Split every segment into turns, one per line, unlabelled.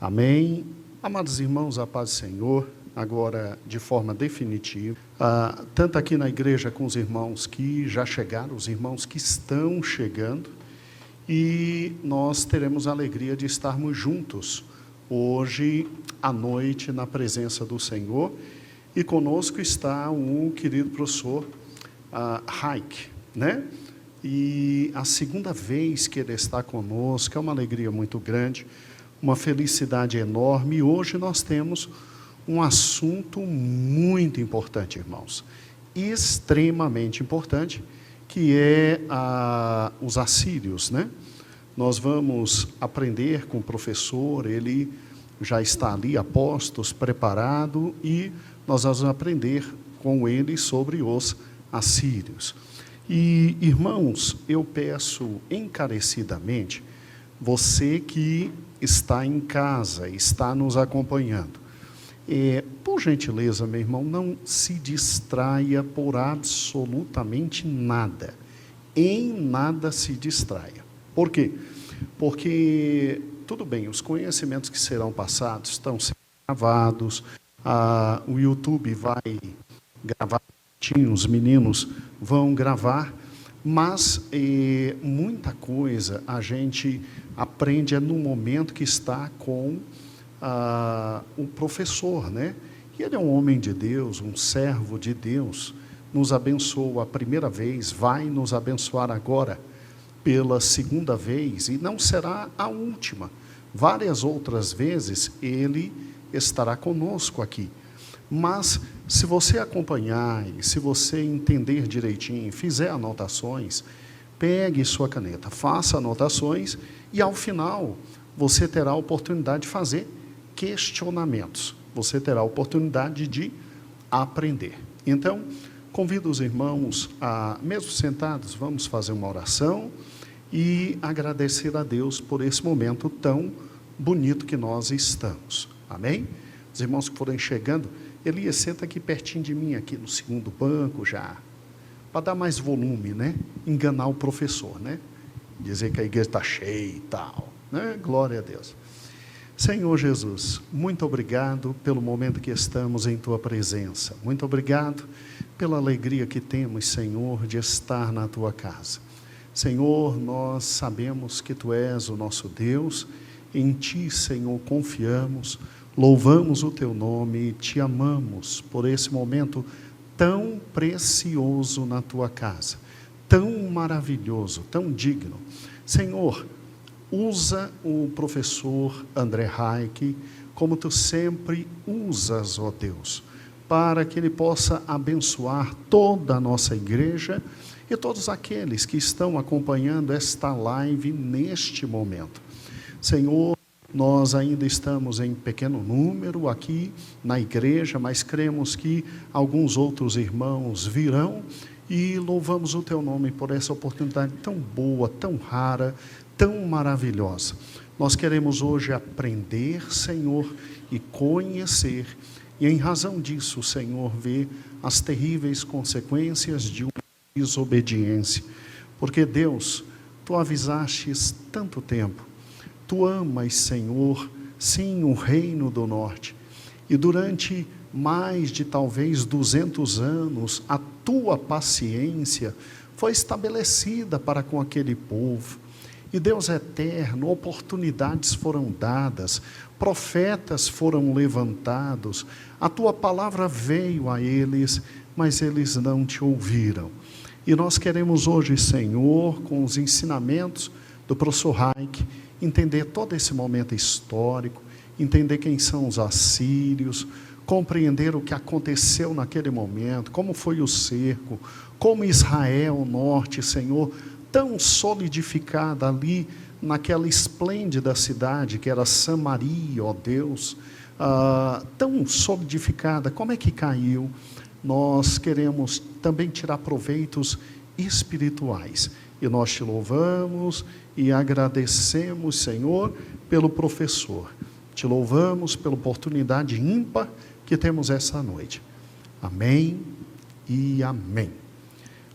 Amém. Amados irmãos, a paz do Senhor, agora de forma definitiva, tanto aqui na igreja com os irmãos que já chegaram, os irmãos que estão chegando, e nós teremos a alegria de estarmos juntos hoje à noite na presença do Senhor, e conosco está o querido professor Hayk, né? E a segunda vez que ele está conosco, é uma alegria muito grande, uma felicidade enorme, e hoje nós temos um assunto muito importante, irmãos, extremamente importante, que é os assírios, né? Nós vamos aprender com o professor, ele já está ali, a postos, preparado, e nós vamos aprender com ele sobre os assírios. E, irmãos, eu peço encarecidamente, você que está em casa, está nos acompanhando, por gentileza, meu irmão, não se distraia por absolutamente nada. Em nada se distraia. Por quê? Porque, tudo bem, os conhecimentos que serão passados estão sendo gravados, o YouTube vai gravar, os meninos vão gravar, mas muita coisa a gente aprende no momento que está com o professor, né? E ele é um homem de Deus, um servo de Deus, nos abençoou a primeira vez, vai nos abençoar agora pela segunda vez, e não será a última. Várias outras vezes ele estará conosco aqui. Mas, se você acompanhar, e se você entender direitinho, fizer anotações, pegue sua caneta, faça anotações, e ao final, você terá a oportunidade de fazer questionamentos. Você terá a oportunidade de aprender. Então, convido os irmãos mesmo sentados, vamos fazer uma oração e agradecer a Deus por esse momento tão bonito que nós estamos. Amém? Os irmãos que forem chegando, Elias, senta aqui pertinho de mim, aqui no segundo banco já, para dar mais volume, né? Enganar o professor, né? Dizer que a igreja está cheia e tal, né? Glória a Deus. Senhor Jesus, muito obrigado pelo momento que estamos em Tua presença. Muito obrigado pela alegria que temos, Senhor, de estar na Tua casa. Senhor, nós sabemos que Tu és o nosso Deus, em Ti, Senhor, confiamos, louvamos o Teu nome e Te amamos por esse momento tão precioso na Tua casa, tão maravilhoso, tão digno. Senhor, usa o professor André Hayk, como Tu sempre usas, ó Deus, para que ele possa abençoar toda a nossa igreja e todos aqueles que estão acompanhando esta live neste momento. Senhor, nós ainda estamos em pequeno número aqui na igreja, mas cremos que alguns outros irmãos virão e louvamos o Teu nome por essa oportunidade tão boa, tão rara, tão maravilhosa. Nós queremos hoje aprender, Senhor, e conhecer, e em razão disso, Senhor, ver as terríveis consequências de uma desobediência. Porque, Deus, Tu avisastes tanto tempo, Tu amas, Senhor, sim, o reino do norte, e durante mais de talvez 200 anos, a Tua paciência foi estabelecida para com aquele povo. E Deus eterno, oportunidades foram dadas, profetas foram levantados, a Tua palavra veio a eles, mas eles não Te ouviram. E nós queremos hoje, Senhor, com os ensinamentos do professor Hayk, entender todo esse momento histórico, entender quem são os assírios, compreender o que aconteceu naquele momento, como foi o cerco, como Israel, o norte, Senhor, tão solidificada ali, naquela esplêndida cidade que era Samaria, ó Deus, tão solidificada, como é que caiu? Nós queremos também tirar proveitos espirituais, e nós Te louvamos e agradecemos, Senhor, pelo professor. Te louvamos pela oportunidade ímpar que temos essa noite. Amém e amém.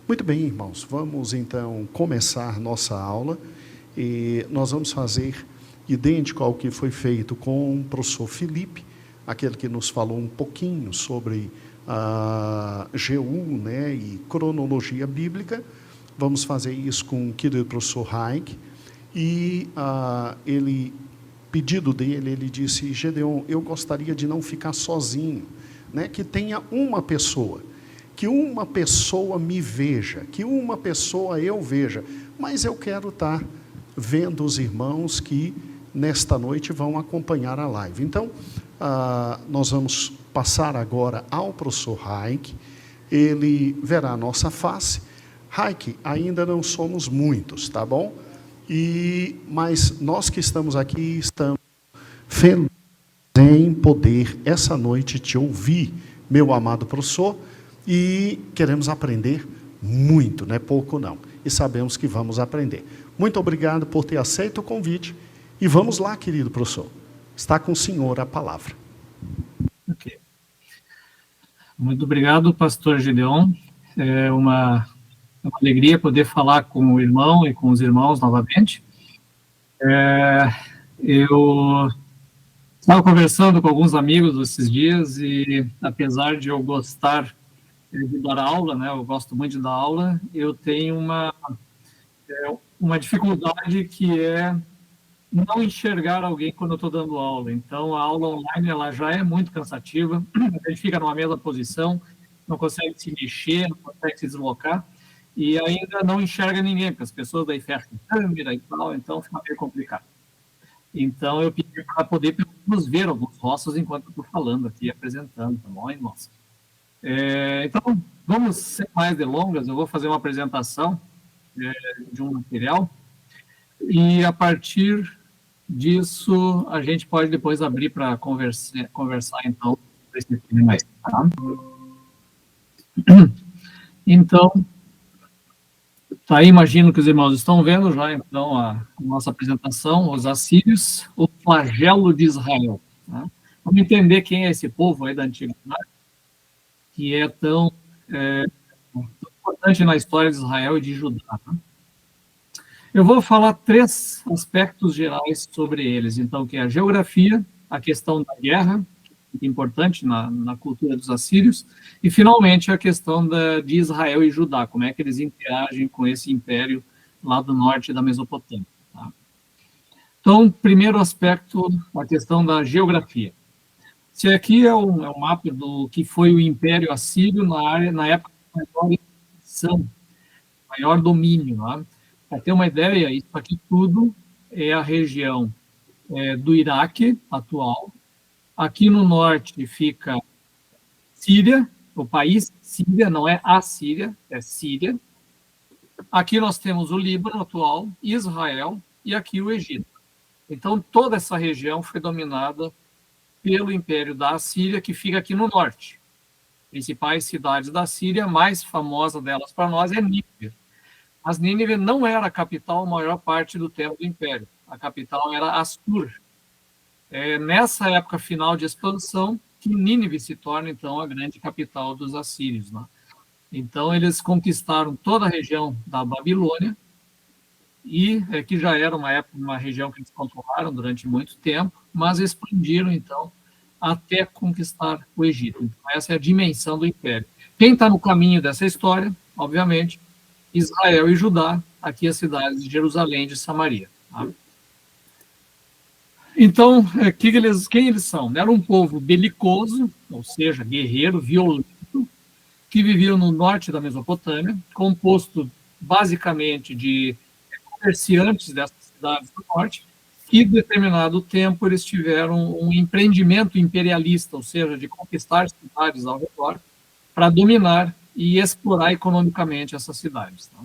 Muito bem, irmãos, vamos então começar nossa aula, e nós vamos fazer idêntico ao que foi feito com o professor Felipe, aquele que nos falou um pouquinho sobre GU, né, e cronologia bíblica. Vamos fazer isso com o querido professor Haig. E pedido dele, ele disse: Gedeon, eu gostaria de não ficar sozinho, né, que tenha uma pessoa, que uma pessoa me veja, que uma pessoa eu veja, mas eu quero estar vendo os irmãos que nesta noite vão acompanhar a live. Então, nós vamos passar agora ao professor Haig. Ele verá a nossa face. Haig, ainda não somos muitos, tá bom? Mas nós que estamos aqui estamos felizes em poder essa noite te ouvir, meu amado professor, e queremos aprender muito, não é pouco não, e sabemos que vamos aprender. Muito obrigado por ter aceito o convite, e vamos lá, querido professor, está com o senhor a palavra.
Ok. Muito obrigado, pastor Gedeon. É uma alegria poder falar com o irmão e com os irmãos novamente. Eu estava conversando com alguns amigos esses dias e, apesar de eu gostar de dar aula, né, eu gosto muito de dar aula, eu tenho uma dificuldade que é não enxergar alguém quando eu estou dando aula. Então, a aula online ela já é muito cansativa, a gente fica numa mesma posição, não consegue se mexer, não consegue se deslocar, e ainda não enxerga ninguém, porque as pessoas daí fecham a câmera e tal, então fica meio complicado. Então, eu pedi para poder pelo menos ver alguns rostos enquanto eu estou falando aqui, apresentando, tá bom, irmãos? Então, vamos, sem mais delongas, eu vou fazer uma apresentação de um material, e a partir disso, a gente pode depois abrir para conversar então, esse tema aí, tá? Então, tá aí, imagino que os irmãos estão vendo já, então, a nossa apresentação, os assírios, o flagelo de Israel. Tá? Vamos entender quem é esse povo aí da antiguidade, que é tão importante na história de Israel e de Judá. Tá? Eu vou falar 3 aspectos gerais sobre eles, então, que é a geografia, a questão da guerra, que é importante na cultura dos assírios, e, finalmente, a questão de Israel e Judá, como é que eles interagem com esse império lá do norte da Mesopotâmia. Tá? Então, primeiro aspecto, a questão da geografia. Esse aqui é um mapa do que foi o Império Assírio na época de maior expansão, maior domínio. Tá? Para ter uma ideia, isso aqui tudo é a região do Iraque atual. Aqui no norte fica Síria, o país Síria, não é a Síria, é Síria. Aqui nós temos o Líbano atual, Israel e aqui o Egito. Então, toda essa região foi dominada pelo Império da Assíria, que fica aqui no norte. Principais cidades da Síria, a mais famosa delas para nós é Nínive. Mas Nínive não era a capital a maior parte do tempo do Império. A capital era Assur. Nessa época final de expansão, que Nínive se torna, então, a grande capital dos assírios. Né? Então, eles conquistaram toda a região da Babilônia, e que já era uma região que eles controlaram durante muito tempo, mas expandiram, então, até conquistar o Egito. Então, essa é a dimensão do Império. Quem está no caminho dessa história, obviamente, Israel e Judá, aqui as cidades de Jerusalém e de Samaria. Tá? Então, quem eles são? Era um povo belicoso, ou seja, guerreiro, violento, que viviam no norte da Mesopotâmia, composto basicamente de comerciantes dessas cidades do norte, que, em determinado tempo, eles tiveram um empreendimento imperialista, ou seja, de conquistar cidades ao redor, para dominar e explorar economicamente essas cidades. Tá?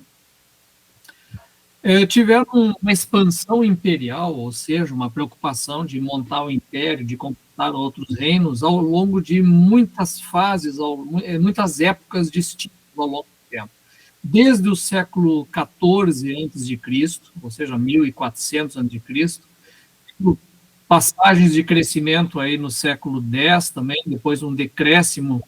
Tiveram uma expansão imperial, ou seja, uma preocupação de montar o império, de conquistar outros reinos, ao longo de muitas fases, muitas épocas distintas ao longo do tempo. Desde o século XIV a.C., ou seja, 1400 a.C., passagens de crescimento aí no século X também, depois um decréscimo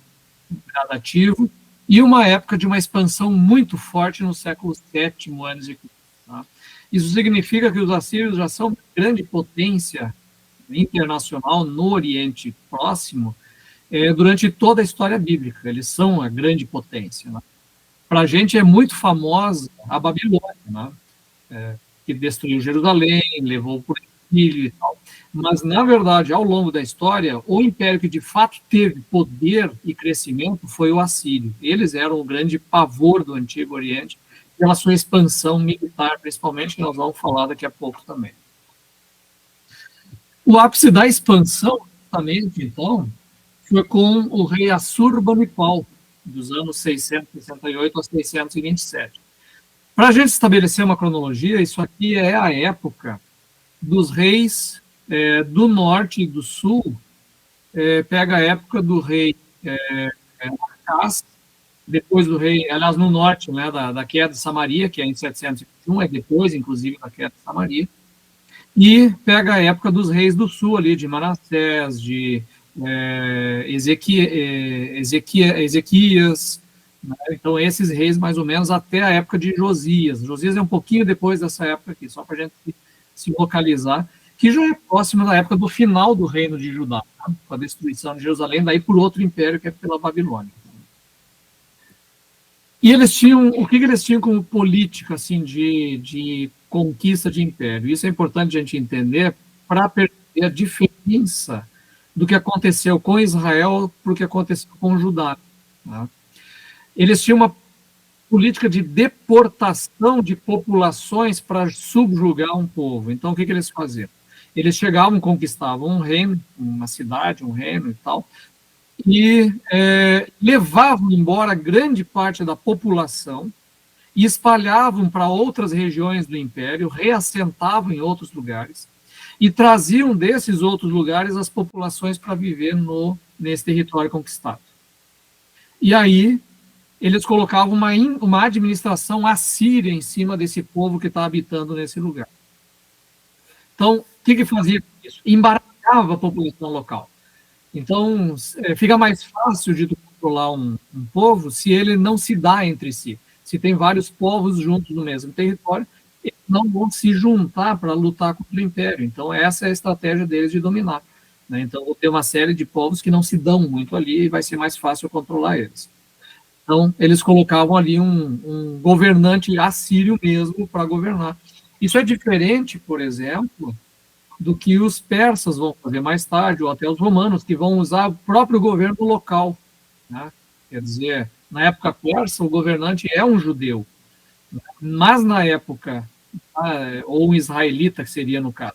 gradativo, e uma época de uma expansão muito forte no século VII a.C. Tá? Isso significa que os assírios já são uma grande potência internacional no Oriente Próximo durante toda a história bíblica. Eles são a grande potência. Né? Para a gente é muito famosa a Babilônia, né? Que destruiu Jerusalém, levou por exílio e tal. Mas, na verdade, ao longo da história, o império que de fato teve poder e crescimento foi o assírio. Eles eram o grande pavor do Antigo Oriente, pela sua expansão militar, principalmente, que nós vamos falar daqui a pouco também. O ápice da expansão, justamente, então, foi com o rei Assurbanipal, dos anos 668 a 627. Para a gente estabelecer uma cronologia, isso aqui é a época dos reis do norte e do sul, pega a época do rei Acaz, depois do rei, aliás, no norte, né, da queda de Samaria, que é em 721, é depois, inclusive, da queda de Samaria, e pega a época dos reis do sul ali, de Manassés, de Ezequias, né? Então esses reis mais ou menos até a época de Josias. Josias é um pouquinho depois dessa época aqui, só para a gente se localizar, que já é próxima da época do final do reino de Judá, tá? Com a destruição de Jerusalém, daí por outro império que é pela Babilônia. E eles tinham, o que eles tinham como política assim, de conquista de império? Isso é importante a gente entender para perceber a diferença do que aconteceu com Israel para o que aconteceu com Judá. Tá? Eles tinham uma política de deportação de populações para subjugar um povo. Então, o que eles faziam? Eles chegavam, conquistavam um reino, uma cidade, um reino e tal, e levavam embora grande parte da população e espalhavam para outras regiões do império, reassentavam em outros lugares e traziam desses outros lugares as populações para viver nesse território conquistado. E aí eles colocavam uma administração assíria em cima desse povo que está habitando nesse lugar. Então, o que fazia com isso? Embarcava a população local. Então, fica mais fácil de controlar um povo se ele não se dá entre si. Se tem vários povos juntos no mesmo território, eles não vão se juntar para lutar contra o império. Então, essa é a estratégia deles de dominar. Né? Então, vou ter uma série de povos que não se dão muito ali e vai ser mais fácil controlar eles. Então, eles colocavam ali um governante assírio mesmo para governar. Isso é diferente, por exemplo, do que os persas vão fazer mais tarde, ou até os romanos, que vão usar o próprio governo local. Né? Quer dizer, na época persa, o governante é um judeu, mas na época, ou um israelita, que seria no caso,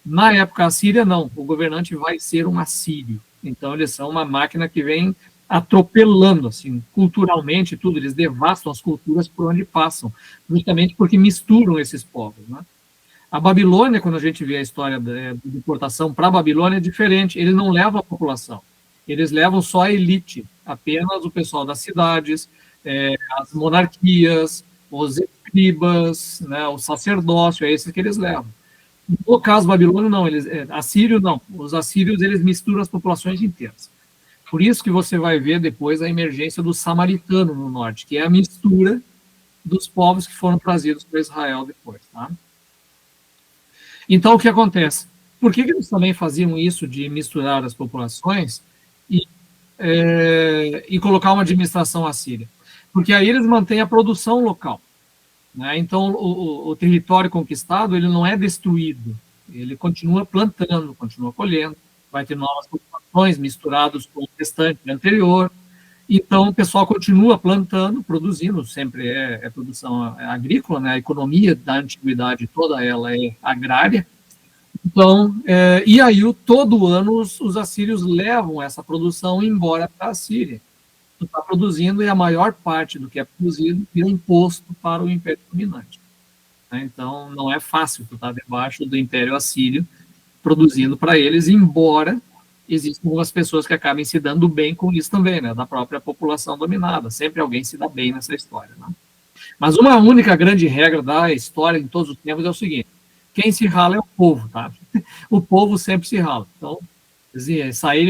na época assíria, não, o governante vai ser um assírio. Então, eles são uma máquina que vem atropelando, assim, culturalmente, tudo, eles devastam as culturas por onde passam, justamente porque misturam esses povos, né? A Babilônia, quando a gente vê a história da deportação para a Babilônia, é diferente. Eles não levam a população. Eles levam só a elite, apenas o pessoal das cidades, as monarquias, os escribas, né, o sacerdócio, é esses que eles levam. No caso babilônio, não. Assírio, não. Os assírios, eles misturam as populações inteiras. Por isso que você vai ver depois a emergência do samaritano no norte, que é a mistura dos povos que foram trazidos para Israel depois, tá? Então, o que acontece? Por que eles também faziam isso de misturar as populações e colocar uma administração assíria? Porque aí eles mantêm a produção local. Né? Então, o território conquistado ele não é destruído, ele continua plantando, continua colhendo, vai ter novas populações misturadas com o restante anterior. Então, o pessoal continua plantando, produzindo, sempre é produção agrícola, né? A economia da antiguidade toda ela é agrária. Então, e aí todo ano os assírios levam essa produção embora para a Síria. Tu está produzindo e a maior parte do que é produzido vira imposto para o Império Dominante. Né? Então, não é fácil tu estar debaixo do Império Assírio produzindo para eles, embora existem algumas pessoas que acabem se dando bem com isso também, né? Da própria população dominada. Sempre alguém se dá bem nessa história. Né? Mas uma única grande regra da história em todos os tempos é o seguinte: quem se rala é o povo, tá? O povo sempre se rala. Então,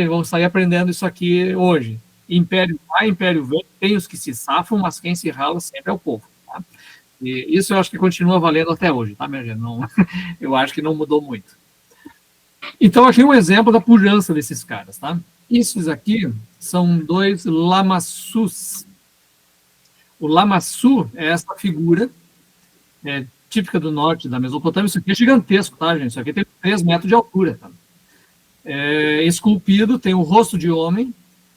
vão sair aprendendo isso aqui hoje. Império vai, império vem, tem os que se safam, mas quem se rala sempre é o povo. Tá? E isso eu acho que continua valendo até hoje, tá, minha gente? Não, eu acho que não mudou muito. Então, aqui um exemplo da pujança desses caras, tá? Esses aqui são 2 lamassus. O lamassu é essa figura típica do norte da Mesopotâmia. Isso aqui é gigantesco, tá, gente? Isso aqui tem 3 metros de altura, tá? Esculpido, tem o rosto de homem,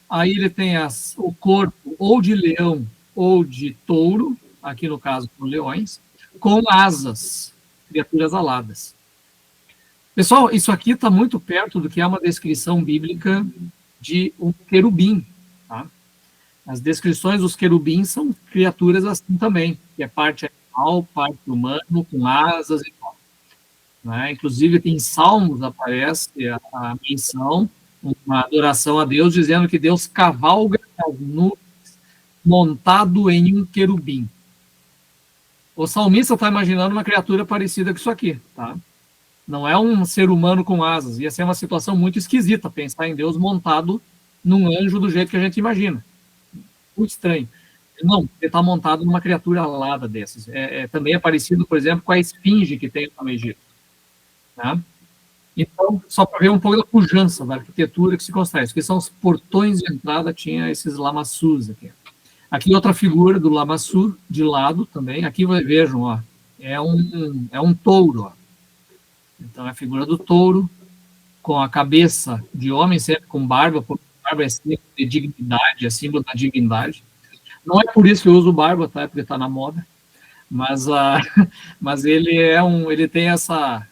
aí ele tem o corpo ou de leão ou de touro, aqui no caso com leões, com asas, criaturas aladas. Pessoal, isso aqui está muito perto do que é uma descrição bíblica de um querubim. Tá? As descrições dos querubins são criaturas assim também, que é parte animal, parte humano, com asas e tal. Né? Inclusive, em Salmos aparece a menção, uma adoração a Deus, dizendo que Deus cavalga as nuvens montado em um querubim. O salmista está imaginando uma criatura parecida com isso aqui, tá? Não é um ser humano com asas. Ia ser uma situação muito esquisita pensar em Deus montado num anjo do jeito que a gente imagina. Muito estranho. Não, ele está montado numa criatura alada desses. Também é parecido, por exemplo, com a esfinge que tem no Egito. Tá? Então, só para ver um pouco da pujança da arquitetura que se constrói. Que são os portões de entrada, tinha esses lamassus aqui. Aqui outra figura do lamassu, de lado também. Aqui vejam, ó, é um touro. Ó. Então, é a figura do touro, com a cabeça de homem, sempre com barba, porque barba é símbolo de dignidade, é símbolo da divindade. Não é por isso que eu uso barba, tá? É porque está na moda. Mas ele tem essa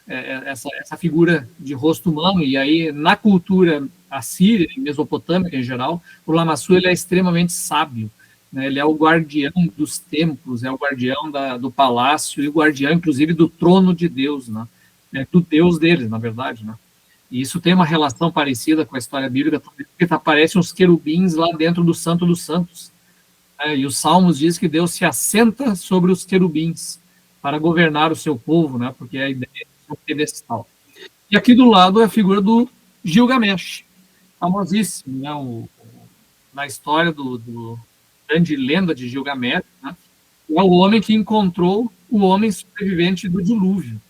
figura de rosto humano, e aí, na cultura assíria e mesopotâmica em geral, o lamassu ele é extremamente sábio. Né? Ele é o guardião dos templos, é o guardião do palácio e o guardião, inclusive, do trono de Deus, né? Do Deus deles, na verdade. Né? E isso tem uma relação parecida com a história bíblica, porque aparecem os querubins lá dentro do Santo dos Santos. E os Salmos diz que Deus se assenta sobre os querubins para governar o seu povo, né? Porque a ideia é um pedestal. E aqui do lado é a figura do Gilgamesh, famosíssimo, né? Na história do grande lenda de Gilgamesh, né? É o homem que encontrou o homem sobrevivente do dilúvio.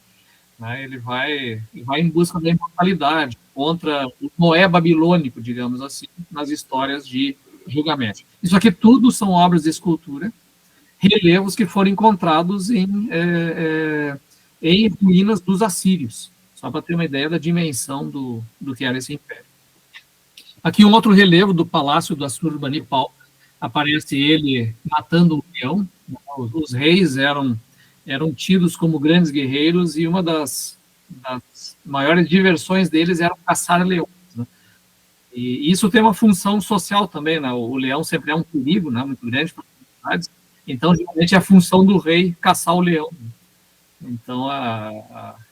Né? Ele vai em busca da imortalidade, contra o Noé babilônico, digamos assim, nas histórias de Gilgamesh. Isso aqui tudo são obras de escultura, relevos que foram encontrados em ruínas dos assírios, só para ter uma ideia da dimensão do que era esse império. Aqui um outro relevo do palácio do Assurbanipal, aparece ele matando um leão. Os reis eram tidos como grandes guerreiros, e uma das maiores diversões deles era caçar leões. Né? E isso tem uma função social também, né? O leão sempre é um perigo, né? Muito grande para as comunidades, então geralmente é a função do rei caçar o leão. Então,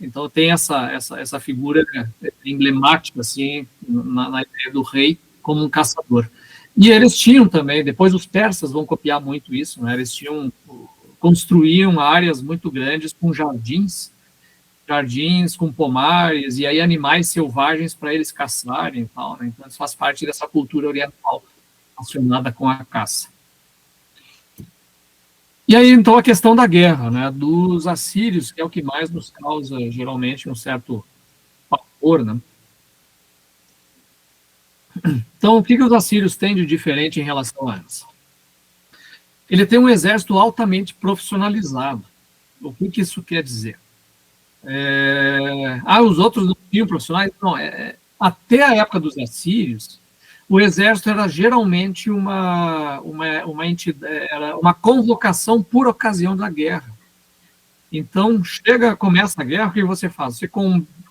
então tem essa figura, né, emblemática assim, na ideia do rei como um caçador. E eles tinham também, depois os persas vão copiar muito isso, né? Eles construíam áreas muito grandes com jardins com pomares, e aí animais selvagens para eles caçarem e tal, né? Então isso faz parte dessa cultura oriental relacionada com a caça. E aí, então, a questão da guerra, né, dos assírios, que é o que mais nos causa, geralmente, um certo pavor, né? Então, o que os assírios têm de diferente em relação a eles? Ele tem um exército altamente profissionalizado. O que isso quer dizer? Os outros não tinham profissionais? Não, até a época dos assírios, o exército era geralmente uma convocação por ocasião da guerra. Então, começa a guerra, o que você faz? Você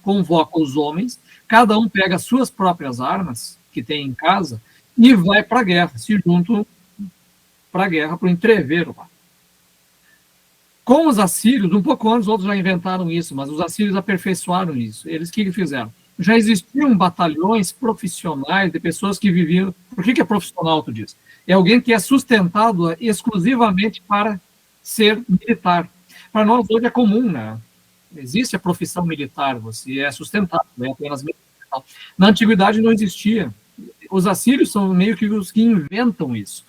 convoca os homens, cada um pega as suas próprias armas, que tem em casa, e vai para a guerra, se juntam para a guerra, para o entreveiro lá. Com os assírios, um pouco antes, outros já inventaram isso, mas os assírios aperfeiçoaram isso. Eles o que fizeram? Já existiam batalhões profissionais de pessoas que viviam... Por que é profissional, tu diz? É alguém que é sustentado exclusivamente para ser militar. Para nós hoje é comum, né? Existe a profissão militar, você é sustentado, é apenas militar. Na antiguidade não existia. Os assírios são meio que os que inventam isso.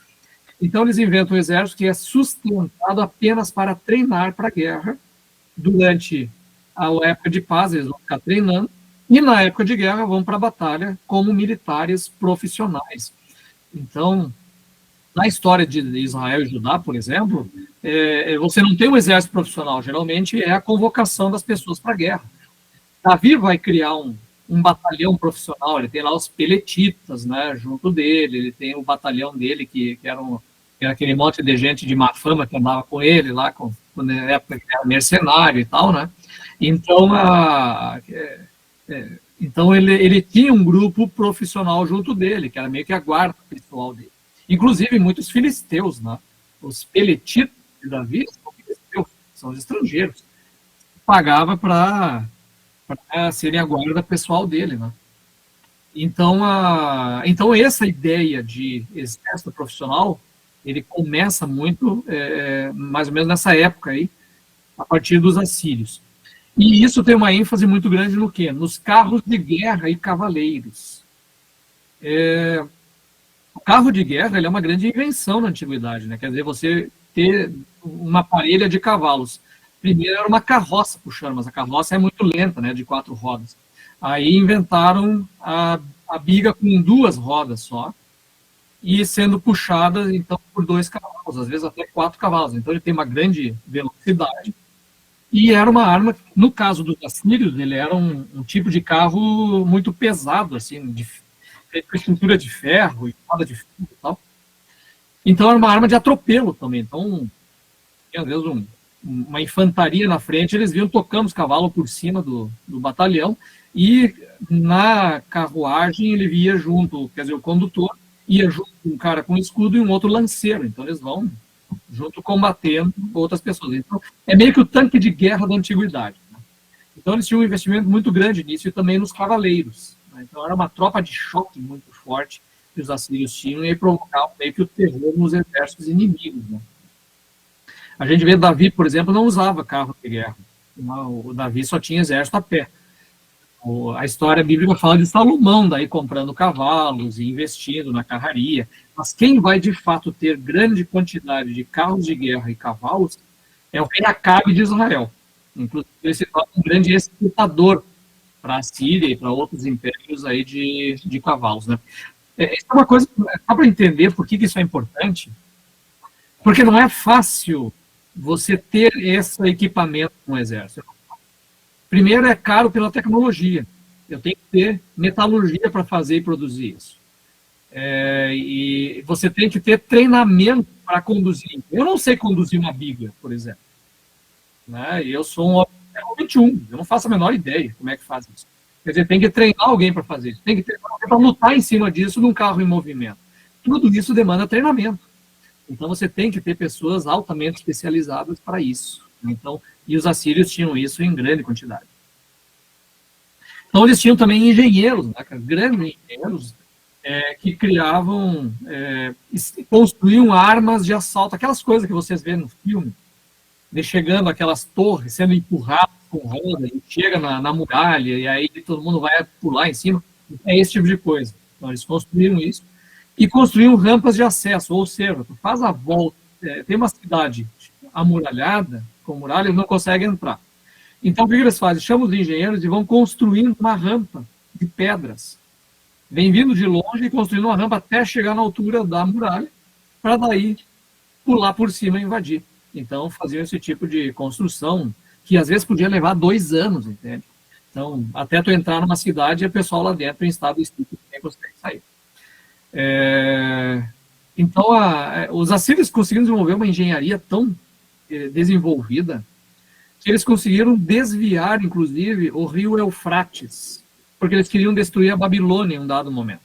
Então eles inventam um exército que é sustentado apenas para treinar para a guerra. Durante a época de paz, eles vão ficar treinando, e na época de guerra vão para a batalha como militares profissionais. Então, na história de Israel e Judá, por exemplo, você não tem um exército profissional, geralmente é a convocação das pessoas para a guerra. Davi vai criar um batalhão profissional, ele tem lá os peletitas, né, junto dele, ele tem o batalhão dele, que era aquele monte de gente de má fama que andava com ele lá, na época que era mercenário e tal, né? Então, então ele tinha um grupo profissional junto dele, que era meio que a guarda pessoal dele. Inclusive, muitos filisteus, né? Os peletitas de Davi são filisteus, são os estrangeiros. Pagava para serem a guarda pessoal dele, né? Então, essa ideia de exército profissional, ele começa muito, mais ou menos nessa época aí, a partir dos assírios. E isso tem uma ênfase muito grande no quê? Nos carros de guerra e cavaleiros. O carro de guerra, ele é uma grande invenção na antiguidade, né? Quer dizer, você ter uma parelha de cavalos. Primeiro era uma carroça puxando, mas a carroça é muito lenta, né? De 4 rodas. Aí inventaram a biga com 2 rodas só, e sendo puxada, então, por 2 cavalos, às vezes até 4 cavalos. Então ele tem uma grande velocidade. E era uma arma, no caso dos assírios, ele era um tipo de carro muito pesado, assim, com estrutura de ferro e roda de ferro e tal. Então era uma arma de atropelo também. Então, às vezes, uma infantaria na frente, eles vinham tocando os cavalos por cima do batalhão, e na carruagem ele via junto, quer dizer, o condutor ia junto com um cara com escudo e um outro lanceiro. Então eles vão junto combatendo outras pessoas. Então é meio que o tanque de guerra da antiguidade, né? Então eles tinham um investimento muito grande nisso e também nos cavaleiros, né? Então era uma tropa de choque muito forte que os assírios tinham e provocavam meio que o terror nos exércitos inimigos, né? A gente vê Davi, por exemplo, não usava carro de guerra. O Davi só tinha exército a pé. A história bíblica fala de Salomão daí comprando cavalos e investindo na carraria. Mas quem vai de fato ter grande quantidade de carros de guerra e cavalos é o rei Acabe de Israel. Inclusive, ele se torna um grande exportador para a Síria e para outros impérios aí de cavalos, né? Isso é uma coisa, só para entender por que isso é importante, porque não é fácil você ter esse equipamento no exército. Primeiro, é caro pela tecnologia. Eu tenho que ter metalurgia para fazer e produzir isso. E você tem que ter treinamento para conduzir. Eu não sei conduzir uma biga, por exemplo, né? Eu sou um homem do século XXI, eu não faço a menor ideia como é que faz isso. Quer dizer, tem que treinar alguém para fazer isso. Tem que treinar alguém para lutar em cima disso num carro em movimento. Tudo isso demanda treinamento. Então, você tem que ter pessoas altamente especializadas para isso. Então, e os assírios tinham isso em grande quantidade. Então, eles tinham também engenheiros, né, grandes engenheiros, que criavam, construíam armas de assalto, aquelas coisas que vocês vêem no filme, de chegando aquelas torres, sendo empurrados com roda, e chega na muralha, e aí todo mundo vai pular em cima. É esse tipo de coisa. Então, eles construíram isso. E construíam rampas de acesso, ou seja, tu faz a volta, tem uma cidade amuralhada, com muralha, eles não conseguem entrar. Então, o que eles fazem? Chamam os engenheiros e vão construindo uma rampa de pedras. Vem vindo de longe e construindo uma rampa até chegar na altura da muralha, para daí pular por cima e invadir. Então, faziam esse tipo de construção, que às vezes podia levar 2 anos, entende? Então, até tu entrar numa cidade e o pessoal lá dentro em estado estípico nem consegue sair. Então, os assírios conseguiram desenvolver uma engenharia tão desenvolvida que eles conseguiram desviar, inclusive, o rio Eufrates, porque eles queriam destruir a Babilônia em um dado momento.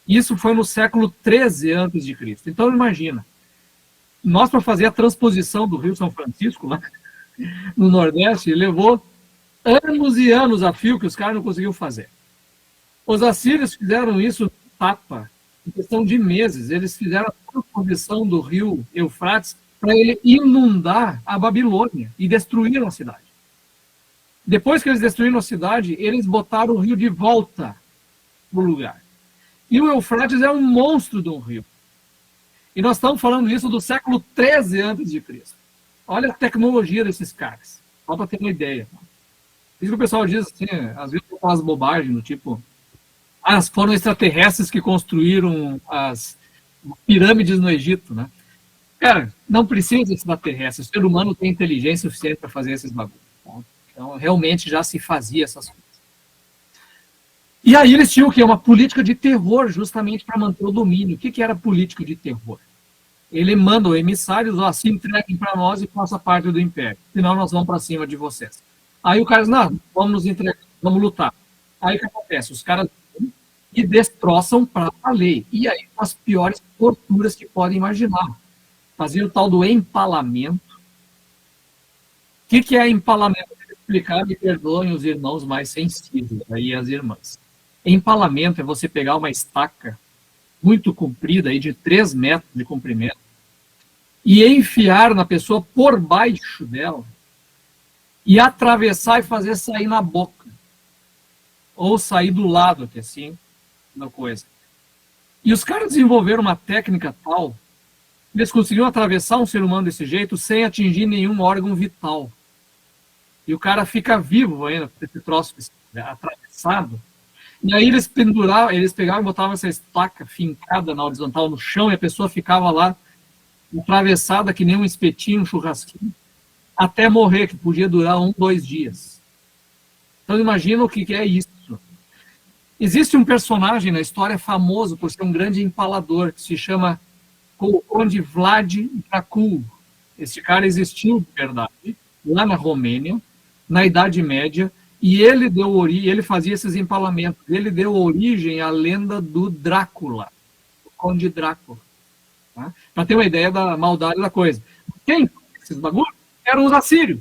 Isso foi no século 13 a.C. Então, imagina, nós, para fazer a transposição do rio São Francisco, lá no Nordeste, levou anos e anos a fio que os caras não conseguiam fazer. Os assírios fizeram isso tapa, em questão de meses. Eles fizeram a transposição do rio Eufrates para ele inundar a Babilônia e destruíram a cidade. Depois que eles destruíram a cidade, eles botaram o rio de volta no lugar. E o Eufrates é um monstro de um rio. E nós estamos falando isso do século 13 a.C. Olha a tecnologia desses caras, só para ter uma ideia. Isso que o pessoal diz, assim, às vezes faz bobagem, do tipo, foram extraterrestres que construíram as pirâmides no Egito, né? Cara, não precisa de extraterrestres, o ser humano tem inteligência suficiente para fazer esses bagulhos. Tá? Então, realmente já se fazia essas coisas. E aí eles tinham o quê? Uma política de terror, justamente para manter o domínio. O que era política de terror? Ele manda os emissários, ó, se entreguem para nós e faça parte do império. Senão nós vamos para cima de vocês. Aí o cara diz, não, vamos nos entregar, vamos lutar. Aí o que acontece? Os caras vão e destroçam para a lei. E aí as piores torturas que podem imaginar. Faziam o tal do empalamento. O que é empalamento? Vou explicar, me perdoem os irmãos mais sensíveis, aí as irmãs. Empalamento é você pegar uma estaca muito comprida, aí de 3 metros de comprimento, e enfiar na pessoa por baixo dela, e atravessar e fazer sair na boca. Ou sair do lado, que assim, uma coisa. E os caras desenvolveram uma técnica tal, eles conseguiram atravessar um ser humano desse jeito sem atingir nenhum órgão vital. E o cara fica vivo ainda, com esse troço atravessado. E aí eles penduravam, eles pegavam e botavam essa estaca fincada na horizontal no chão e a pessoa ficava lá atravessada que nem um espetinho, um churrasquinho, até morrer, que podia durar 1, 2 dias. Então imagina o que é isso. Existe um personagem na história famoso por ser um grande empalador, que se chama o Conde Vlad Dracul. Esse cara existiu de verdade, lá na Romênia, na Idade Média, e ele fazia esses empalamentos. Ele deu origem à lenda do Drácula, o Conde Drácula. Tá? Para ter uma ideia da maldade da coisa. Quem? Esses bagulhos? Eram os assírios.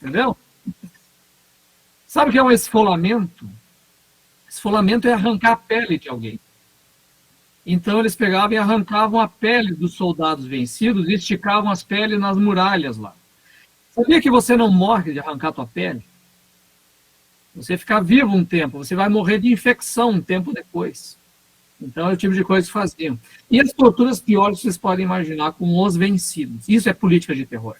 Entendeu? Sabe o que é um esfolamento? Esfolamento é arrancar a pele de alguém. Então eles pegavam e arrancavam a pele dos soldados vencidos e esticavam as peles nas muralhas lá. Sabia que você não morre de arrancar a tua pele? Você fica vivo um tempo, você vai morrer de infecção um tempo depois. Então é o tipo de coisa que faziam. E as torturas piores vocês podem imaginar com os vencidos. Isso é política de terror.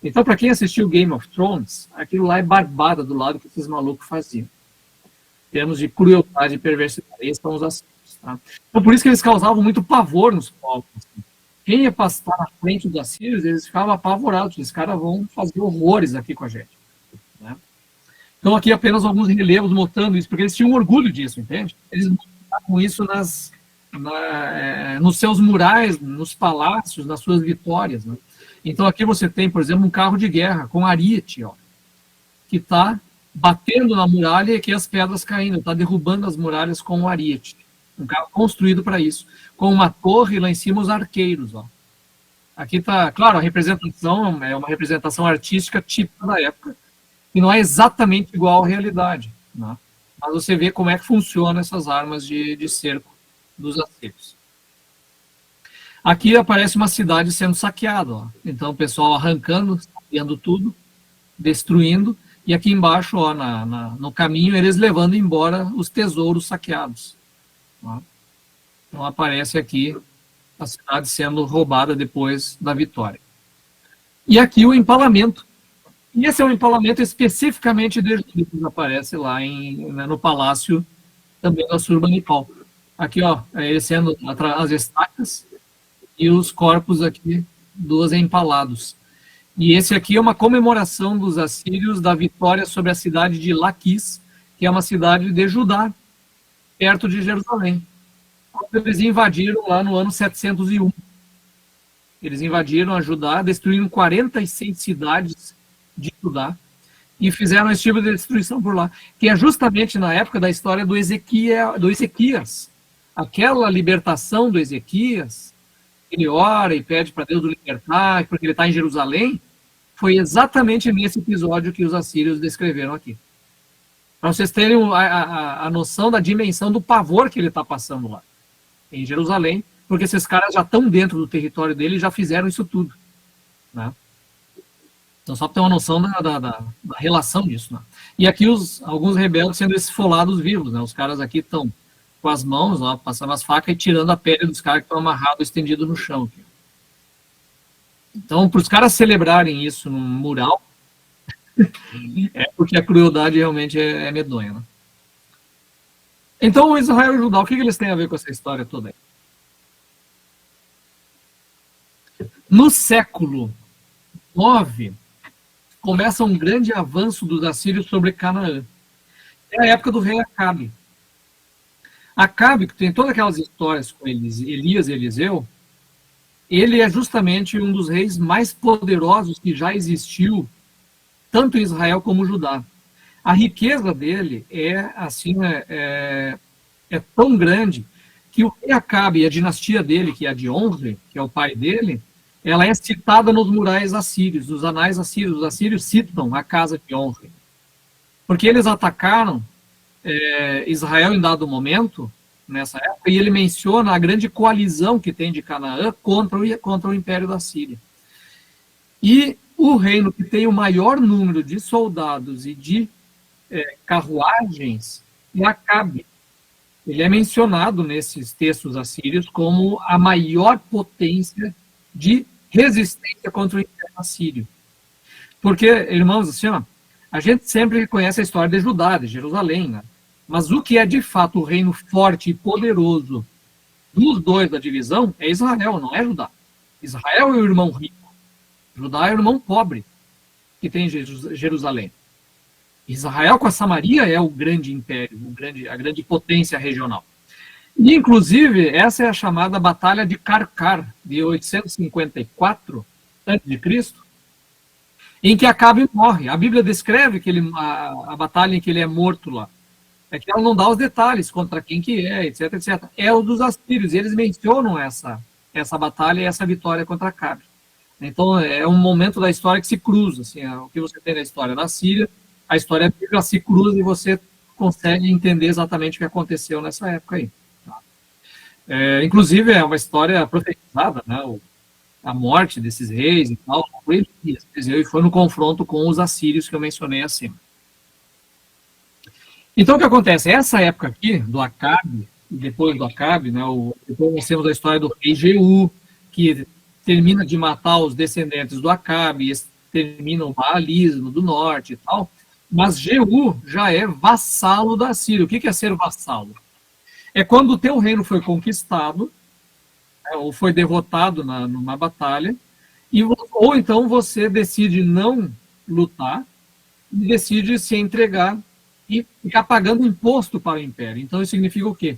Então, para quem assistiu Game of Thrones, aquilo lá é barbada do lado que esses malucos faziam. Em termos de crueldade e perversidade. Esses são os assírios. Tá? Então, por isso que eles causavam muito pavor nos povos. Assim. Quem ia passar na frente dos assírios, eles ficavam apavorados. Esses caras vão fazer horrores aqui com a gente. Né? Então, aqui apenas alguns relevos mostrando isso, porque eles tinham orgulho disso, entende? Eles mostravam isso nos seus murais, nos palácios, nas suas vitórias. Né? Então, aqui você tem, por exemplo, um carro de guerra com ariete, ó, que está batendo na muralha e aqui as pedras caindo, está derrubando as muralhas com um ariete. Um carro construído para isso, com uma torre lá em cima, os arqueiros. Ó. Aqui está, claro, a representação é uma representação artística típica da época, que não é exatamente igual à realidade. Né? Mas você vê como é que funcionam essas armas de cerco dos assírios. Aqui aparece uma cidade sendo saqueada. Ó. Então, o pessoal arrancando, saqueando tudo, destruindo, e aqui embaixo, ó, no caminho, eles levando embora os tesouros saqueados. Ó. Então, aparece aqui a cidade sendo roubada depois da vitória. E aqui o empalamento. E esse é um empalamento especificamente de Egito, que aparece lá no palácio também da Surbanipal. Aqui, ó, ele sendo as estacas e os corpos aqui, dos empalados. E esse aqui é uma comemoração dos assírios da vitória sobre a cidade de Laquis, que é uma cidade de Judá, perto de Jerusalém. Eles invadiram lá no ano 701. Eles invadiram a Judá, destruíram 46 cidades de Judá e fizeram esse tipo de destruição por lá, que é justamente na época da história do Ezequias. Aquela libertação do Ezequias, ele ora e pede para Deus o libertar, porque ele está em Jerusalém, foi exatamente nesse episódio que os assírios descreveram aqui. Para vocês terem a noção da dimensão do pavor que ele está passando lá, em Jerusalém, porque esses caras já estão dentro do território dele e já fizeram isso tudo. Né? Então, só para ter uma noção da relação disso. Né? E aqui alguns rebeldes sendo esfolados vivos. Né? Os caras aqui estão com as mãos, ó, passando as facas e tirando a pele dos caras que estão amarrados, estendidos no chão. Aqui. Então, para os caras celebrarem isso num mural, é porque a crueldade realmente é medonha. Né? Então, o Israel e o Judá, o que eles têm a ver com essa história toda aí? No século IX, começa um grande avanço dos assírios sobre Canaã. É a época do rei Acabe. Acabe, que tem todas aquelas histórias com Elias e Eliseu, ele é justamente um dos reis mais poderosos que já existiu, tanto em Israel como Judá. A riqueza dele é tão grande que o rei Acabe e a dinastia dele, que é a de Onre, que é o pai dele, ela é citada nos murais assírios, nos anais assírios. Os assírios citam a casa de Onre. Porque eles atacaram Israel em dado momento, nessa época, e ele menciona a grande coalizão que tem de Canaã contra o Império da Síria. E o reino que tem o maior número de soldados e de carruagens é Acabe. Ele é mencionado nesses textos assírios como a maior potência de resistência contra o Império Assírio. Porque, irmãos, assim, ó, a gente sempre conhece a história de Judá, de Jerusalém, né? Mas o que é de fato o reino forte e poderoso dos dois da divisão é Israel, não é Judá. Israel é o irmão rico, Judá é o irmão pobre que tem Jerusalém. Israel com a Samaria é o grande império, a grande potência regional. E, inclusive, essa é a chamada Batalha de Karkar, de 854 a.C., em que Acabe morre. A Bíblia descreve que a batalha em que ele é morto lá. É que ela não dá os detalhes contra quem que é, etc, etc. É o dos assírios, e eles mencionam essa batalha e essa vitória contra Acabe. Então, é um momento da história que se cruza. Assim, o que você tem na história da Síria, a história bíblica se cruza e você consegue entender exatamente o que aconteceu nessa época aí. Tá? Inclusive, é uma história profetizada, né? A morte desses reis e tal, e foi no confronto com os assírios que eu mencionei acima. Então, o que acontece? Essa época aqui, do Acabe, depois do Acabe, né, depois nós temos a história do rei Jeú, que termina de matar os descendentes do Acabe, termina o baalismo do norte e tal, mas Jeú já é vassalo da Síria. O que é ser vassalo? É quando o teu reino foi conquistado, ou foi derrotado numa batalha, ou então você decide não lutar e decide se entregar e ficar pagando imposto para o império. Então isso significa o quê?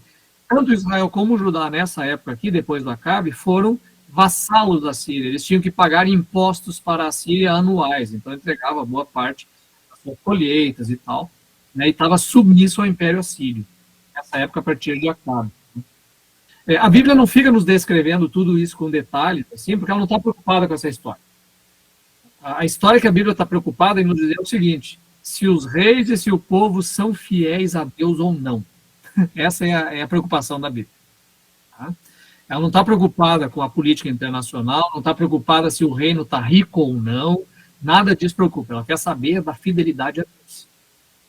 Tanto Israel como Judá nessa época aqui, depois do Acabe, foram vassalos da Síria. Eles tinham que pagar impostos para a Síria anuais, então entregava boa parte das suas colheitas e tal, né, e estava submisso ao Império Assírio, nessa época a partir de Acabe. A Bíblia não fica nos descrevendo tudo isso com detalhes, assim, porque ela não está preocupada com essa história. A história que a Bíblia está preocupada em nos dizer é o seguinte: se os reis e se o povo são fiéis a Deus ou não. Essa é a preocupação da Bíblia. Tá? Ela não está preocupada com a política internacional, não está preocupada se o reino está rico ou não, nada disso preocupa. Ela quer saber da fidelidade a Deus.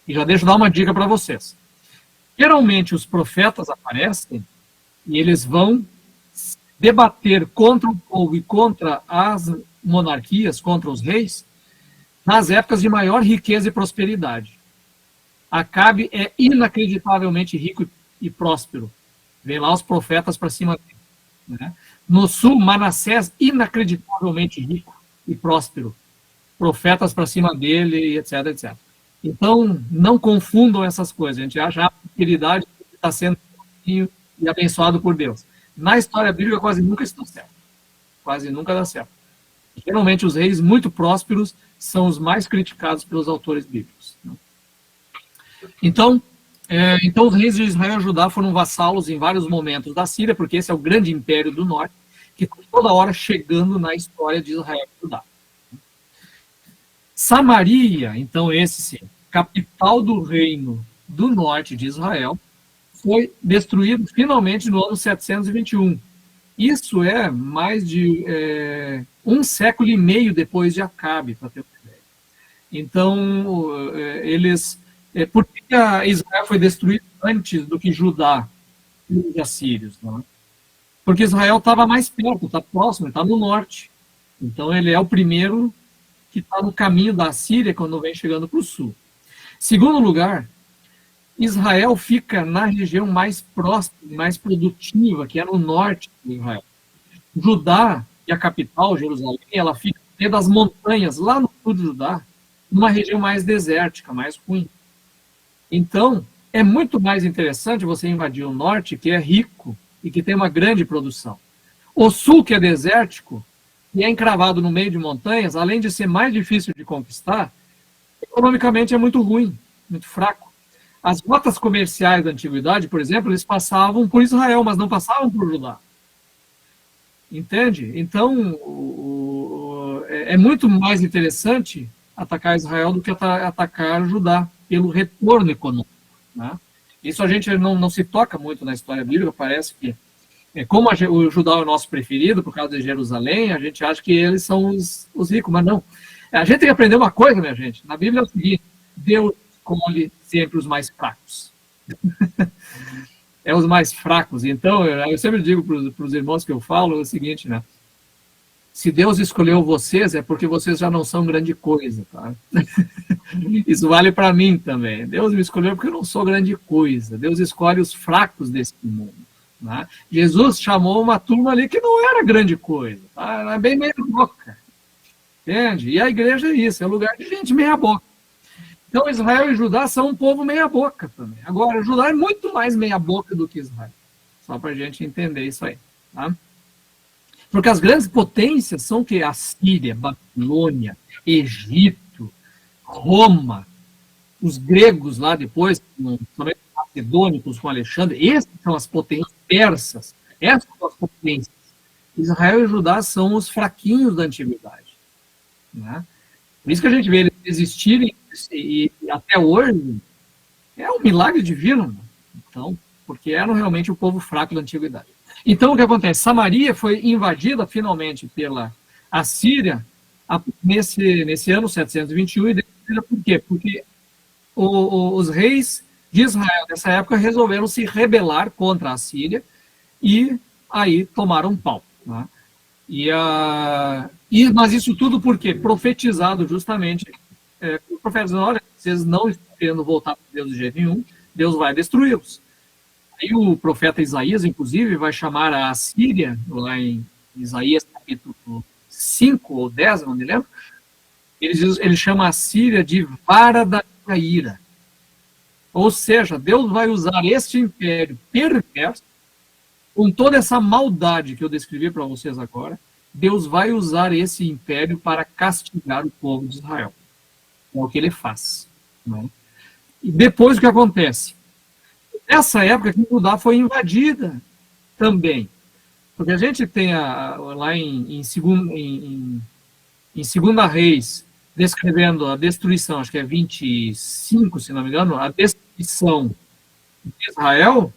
E já deixo dar uma dica para vocês. Geralmente os profetas aparecem e eles vão debater contra o povo e contra as monarquias, contra os reis, nas épocas de maior riqueza e prosperidade. Acabe é inacreditavelmente rico e próspero. Vem lá os profetas para cima dele. Né? No sul, Manassés, inacreditavelmente rico e próspero. Profetas para cima dele, etc, etc. Então, não confundam essas coisas. A gente acha a prosperidade está sendo e abençoado por Deus. Na história bíblica, quase nunca isso dá certo. Quase nunca dá certo. Geralmente, os reis muito prósperos são os mais criticados pelos autores bíblicos. Então, os reis de Israel e Judá foram vassalos em vários momentos da Síria, porque esse é o grande império do norte, que está toda hora chegando na história de Israel e Judá. Samaria, então esse sim, capital do reino do norte de Israel, foi destruído finalmente no ano 721. Isso é mais de 1 século e meio depois de Acabe, para ter uma ideia. Então, por que Israel foi destruído antes do que Judá e os assírios? Não é? Porque Israel estava mais perto, está próximo, está no norte. Então ele é o primeiro que está no caminho da Síria quando vem chegando para o sul. Segundo lugar, Israel fica na região mais próxima, mais produtiva, que é no norte de Israel. Judá, e a capital, Jerusalém, ela fica no meio das montanhas, lá no sul de Judá, numa região mais desértica, mais ruim. Então, é muito mais interessante você invadir o norte, que é rico e que tem uma grande produção. O sul, que é desértico, e é encravado no meio de montanhas, além de ser mais difícil de conquistar, economicamente é muito ruim, muito fraco. As rotas comerciais da antiguidade, por exemplo, eles passavam por Israel, mas não passavam por Judá. Entende? Então, é muito mais interessante atacar Israel do que atacar Judá, pelo retorno econômico. Né? Isso a gente não se toca muito na história bíblica, parece que, como o Judá é o nosso preferido, por causa de Jerusalém, a gente acha que eles são os ricos, mas não. A gente tem que aprender uma coisa, minha gente, na Bíblia é o seguinte: Deus escolhe sempre os mais fracos. É os mais fracos. Então, eu sempre digo para os irmãos que eu falo o seguinte, né? Se Deus escolheu vocês, é porque vocês já não são grande coisa, tá? Isso vale para mim também. Deus me escolheu porque eu não sou grande coisa. Deus escolhe os fracos desse mundo. Né? Jesus chamou uma turma ali que não era grande coisa, tá? Era bem meia boca. Entende? E a igreja é isso, é lugar de gente meia boca. Então, Israel e Judá são um povo meia-boca também. Agora, Judá é muito mais meia-boca do que Israel. Só para a gente entender isso aí. Tá? Porque as grandes potências são que a Síria, Babilônia, Egito, Roma, os gregos lá depois, também os macedônicos com Alexandre, essas são as potências persas. Essas são as potências. Israel e Judá são os fraquinhos da antiguidade. Né? Por isso que a gente vê eles existirem e até hoje é um milagre divino. Então, porque eram realmente o povo fraco da antiguidade. Então, o que acontece? Samaria foi invadida finalmente pela Assíria nesse ano 721, e decidida por quê? Porque os reis de Israel nessa época resolveram se rebelar contra a Assíria e aí tomaram pau. Né? Mas isso tudo por quê? Profetizado justamente. O profeta dizendo: olha, vocês não estão querendo voltar para Deus de jeito nenhum, Deus vai destruí-los. Aí o profeta Isaías, inclusive, vai chamar a Assíria, lá em Isaías capítulo 5 ou 10, não me lembro, ele chama a Síria de vara da ira. Ou seja, Deus vai usar este império perverso, com toda essa maldade que eu descrevi para vocês agora, Deus vai usar esse império para castigar o povo de Israel. É o que ele faz. Né? E depois o que acontece? Nessa época que Judá foi invadida também. Porque a gente tem lá em Segunda Reis, descrevendo a destruição, acho que é 25, se não me engano, a destruição de Israel,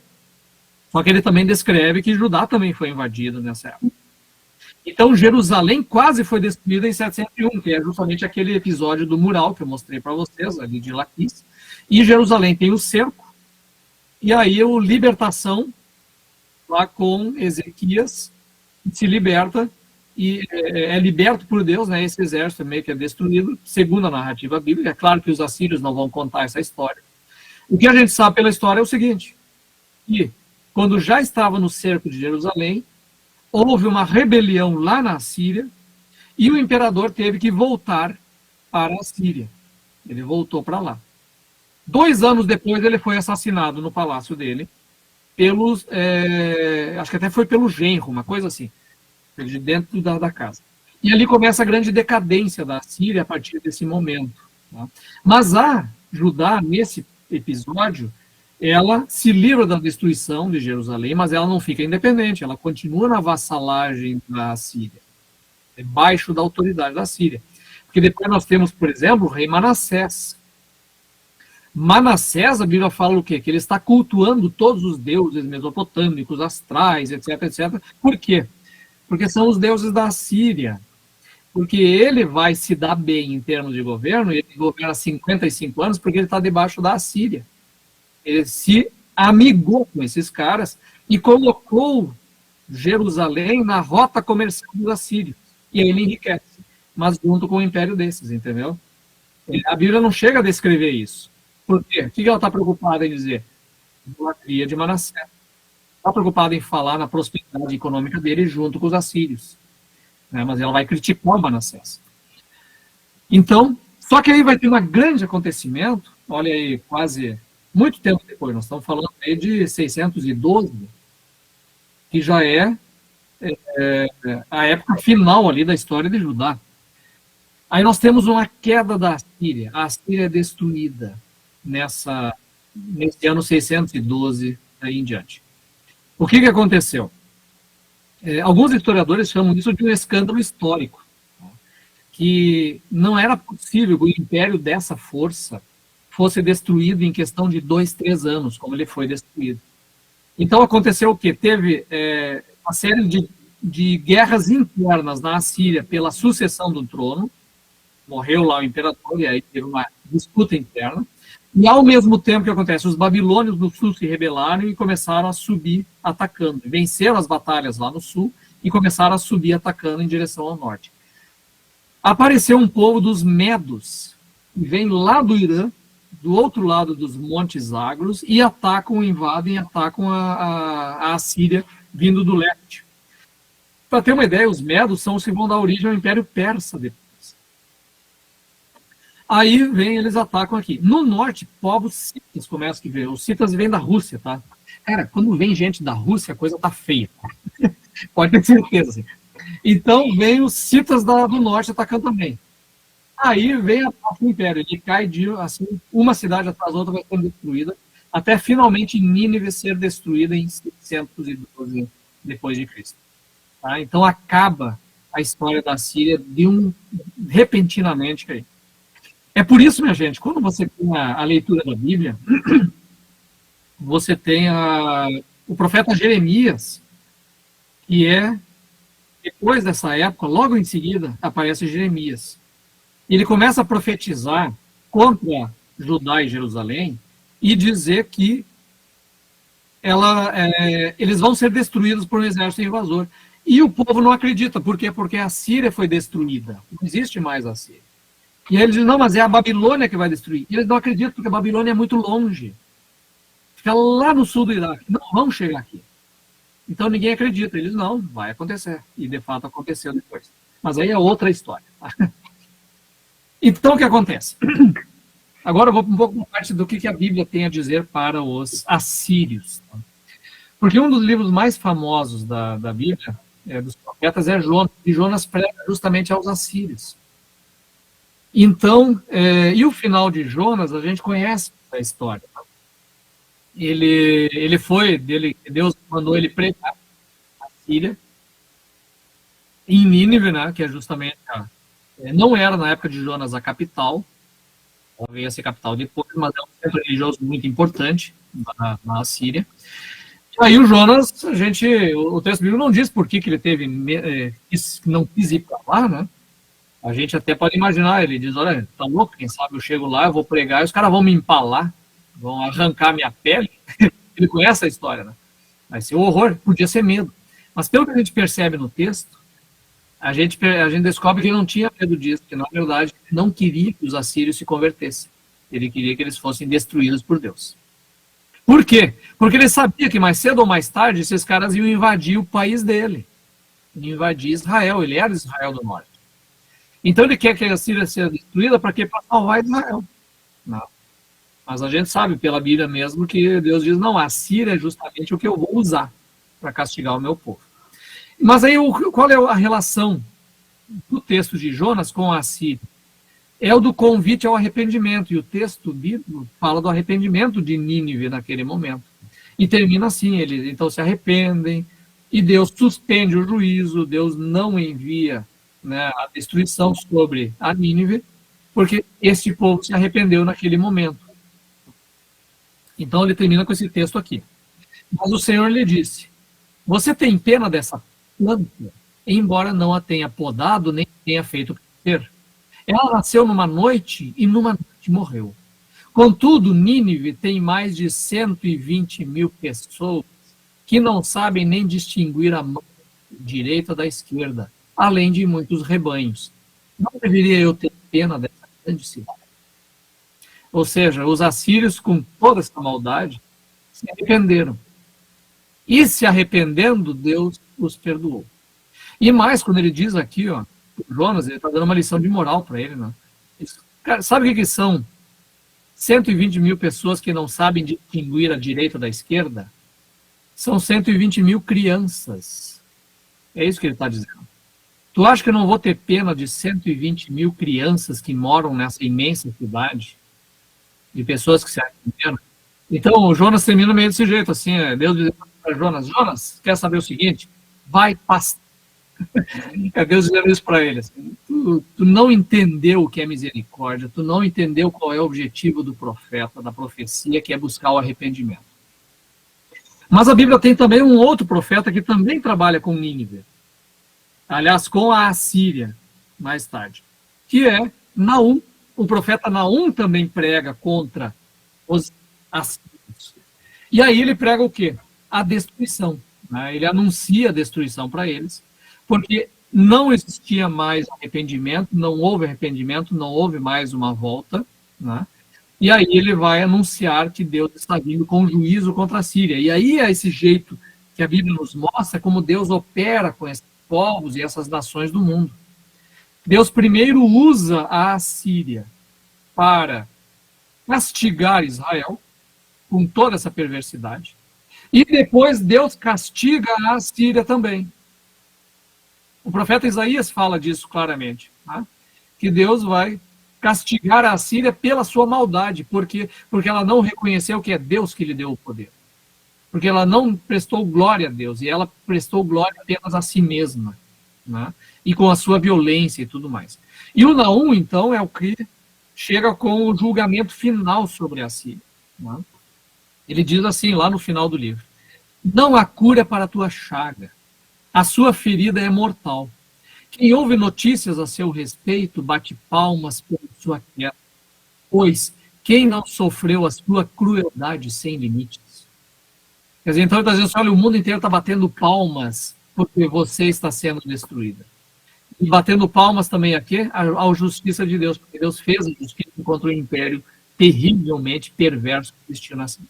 só que ele também descreve que Judá também foi invadido nessa época. Então, Jerusalém quase foi destruída em 701, que é justamente aquele episódio do mural que eu mostrei para vocês, ali de Laquis. E Jerusalém tem o cerco, e aí a libertação, lá com Ezequias, se liberta, e é liberto por Deus, né? Esse exército meio que é destruído, segundo a narrativa bíblica. É claro que os assírios não vão contar essa história. O que a gente sabe pela história é o seguinte, que quando já estava no cerco de Jerusalém, houve uma rebelião lá na Síria, e o imperador teve que voltar para a Síria. Ele voltou para lá. 2 anos depois, ele foi assassinado no palácio dele, acho que até foi pelo genro, uma coisa assim, de dentro da casa. E ali começa a grande decadência da Síria a partir desse momento. Tá? Mas a Judá, nesse episódio, ela se livra da destruição de Jerusalém, mas ela não fica independente, ela continua na vassalagem da Síria, debaixo da autoridade da Síria. Porque depois nós temos, por exemplo, o rei Manassés. Manassés, a Bíblia fala o quê? Que ele está cultuando todos os deuses mesopotâmicos, astrais, etc, etc. Por quê? Porque são os deuses da Síria. Porque ele vai se dar bem em termos de governo, e ele governa 55 anos, porque ele está debaixo da Síria. Ele se amigou com esses caras e colocou Jerusalém na rota comercial dos assírios. E aí ele enriquece, mas junto com o império desses, entendeu? A Bíblia não chega a descrever isso. Por quê? O que ela está preocupada em dizer? Idolatria de Manassés. Está preocupada em falar na prosperidade econômica dele junto com os assírios. Né? Mas ela vai criticar Manassés. Então, só que aí vai ter um grande acontecimento, olha aí, quase muito tempo depois, nós estamos falando aí de 612, que já é a época final ali da história de Judá. Aí nós temos uma queda da Assíria. A Assíria é destruída nesse ano 612 aí em diante. O que aconteceu? Alguns historiadores chamam isso de um escândalo histórico, que não era possível que o império dessa força fosse destruído em questão de 2, 3 anos, como ele foi destruído. Então aconteceu o quê? Teve uma série de guerras internas na Assíria pela sucessão do trono. Morreu lá o imperador e aí teve uma disputa interna. E ao mesmo tempo que acontece, os babilônios do sul se rebelaram e começaram a subir atacando. Venceram as batalhas lá no sul e começaram a subir atacando em direção ao norte. Apareceu um povo dos Medos, que vem lá do Irã, do outro lado dos Montes Zagros, e invadem e atacam a Assíria vindo do leste. Para ter uma ideia, os Medos são os que vão dar origem ao Império Persa depois. Aí eles atacam aqui. No norte, povos citas começam a ver. Os citas vêm da Rússia, tá? Cara, quando vem gente da Rússia, a coisa tá feia. Pode ter certeza. Assim. Então, vem os citas do norte atacando também. Aí vem o Império. Ele cai assim, uma cidade atrás da outra vai sendo destruída, até finalmente Nínive ser destruída em 612 depois de Cristo. Tá? Então, acaba a história da Síria repentinamente aí. É por isso, minha gente, quando você tem a leitura da Bíblia, você tem o profeta Jeremias, que depois dessa época, logo em seguida, aparece Jeremias. Ele começa a profetizar contra Judá e Jerusalém e dizer que eles vão ser destruídos por um exército invasor. E o povo não acredita. Por quê? Porque a Síria foi destruída. Não existe mais a Síria. E aí eles dizem, não, mas é a Babilônia que vai destruir. E eles não acreditam, porque a Babilônia é muito longe. Fica lá no sul do Iraque. Não vão chegar aqui. Então ninguém acredita. Eles, não, vai acontecer. E de fato aconteceu depois. Mas aí é outra história. Então o que acontece? Agora eu vou um pouco para parte do que a Bíblia tem a dizer para os assírios. Porque um dos livros mais famosos da Bíblia, dos profetas, é Jonas. E Jonas prega justamente aos assírios. Então, e o final de Jonas, a gente conhece a história. Deus mandou ele pregar a Síria, em Nínive, né, que é justamente não era na época de Jonas a capital, veio a ser capital depois, mas é um centro religioso muito importante na Síria. E aí o Jonas, o texto bíblico não diz por que ele não quis ir para lá, né? A gente até pode imaginar, ele diz, olha, tá louco, quem sabe eu chego lá, eu vou pregar, e os caras vão me empalar, vão arrancar minha pele. Ele conhece a história, né? Vai ser um horror, podia ser medo. Mas pelo que a gente percebe no texto, a gente descobre que ele não tinha medo disso, que na verdade não queria que os assírios se convertessem. Ele queria que eles fossem destruídos por Deus. Por quê? Porque ele sabia que mais cedo ou mais tarde esses caras iam invadir o país dele. Iam invadir Israel, ele era Israel do Norte. Então ele quer que a Síria seja destruída para quê? Para salvar Israel. Não. Mas a gente sabe pela Bíblia mesmo que Deus diz, não, a Síria é justamente o que eu vou usar para castigar o meu povo. Mas aí qual é a relação do texto de Jonas com a Síria? É o do convite ao arrependimento, e o texto bíblico fala do arrependimento de Nínive naquele momento. E termina assim, eles então se arrependem, e Deus suspende o juízo, Deus não envia, né, a destruição sobre a Nínive, porque este povo se arrependeu naquele momento. Então ele termina com esse texto aqui. Mas o Senhor lhe disse, você tem pena dessa planta, embora não a tenha podado, nem tenha feito crescer. Ela nasceu numa noite e numa noite morreu. Contudo, Nínive tem mais de 120.000 pessoas que não sabem nem distinguir a mão direita da esquerda, além de muitos rebanhos. Não deveria eu ter pena dessa grande cidade? Ou seja, os assírios, com toda essa maldade, se arrependeram. E se arrependendo, Deus os perdoou. E mais, quando ele diz aqui, ó, Jonas, ele está dando uma lição de moral para ele. Né? Cara, sabe o que são 120 mil pessoas que não sabem distinguir a direita da esquerda? São 120 mil crianças. É isso que ele está dizendo. Tu acha que eu não vou ter pena de 120 mil crianças que moram nessa imensa cidade? De pessoas que se arrependeram? Então, o Jonas termina meio desse jeito, assim, Deus diz para Jonas, Jonas, quer saber o seguinte? Vai pastar. É Deus dizendo isso para ele. Assim, tu não entendeu o que é misericórdia, tu não entendeu qual é o objetivo do profeta, da profecia, que é buscar o arrependimento. Mas a Bíblia tem também um outro profeta que também trabalha com Nínive. Aliás, com a Assíria, mais tarde. Que é Naum. O profeta Naum também prega contra os assírios. E aí ele prega o quê? A destruição. Né? Ele anuncia a destruição para eles, porque não existia mais arrependimento, não houve mais uma volta, né? E aí ele vai anunciar que Deus está vindo com juízo contra a Síria. E aí é esse jeito que a Bíblia nos mostra como Deus opera com esses povos e essas nações do mundo. Deus primeiro usa a Assíria para castigar Israel com toda essa perversidade. E depois Deus castiga a Assíria também. O profeta Isaías fala disso claramente, tá? Que Deus vai castigar a Assíria pela sua maldade, porque ela não reconheceu que é Deus que lhe deu o poder. Porque ela não prestou glória a Deus, e ela prestou glória apenas a si mesma, né? E com a sua violência e tudo mais. E o Naum, então, é o que chega com o julgamento final sobre a Síria. Né? Ele diz assim, lá no final do livro, não há cura para a tua chaga, a sua ferida é mortal. Quem ouve notícias a seu respeito bate palmas por sua queda, pois quem não sofreu a sua crueldade sem limites? Quer dizer, então ele está dizendo assim, olha, o mundo inteiro está batendo palmas porque você está sendo destruída. E batendo palmas também aqui à justiça de Deus, porque Deus fez a justiça contra o império terrivelmente perverso que existia na Síria.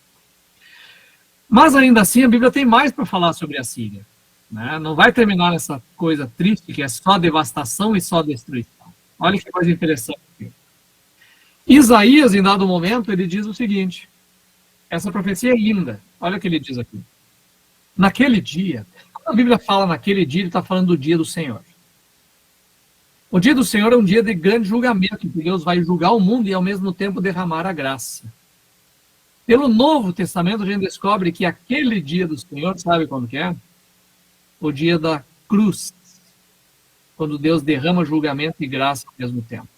Mas ainda assim, a Bíblia tem mais para falar sobre a Síria. Né? Não vai terminar nessa coisa triste que é só devastação e só destruição. Olha que coisa interessante aqui. Isaías, em dado momento, ele diz o seguinte, essa profecia é linda, olha o que ele diz aqui. Naquele dia, quando a Bíblia fala naquele dia, ele está falando do dia do Senhor. O dia do Senhor é um dia de grande julgamento, em que Deus vai julgar o mundo e ao mesmo tempo derramar a graça. Pelo Novo Testamento, a gente descobre que aquele dia do Senhor, sabe quando que é? O dia da cruz, quando Deus derrama julgamento e graça ao mesmo tempo.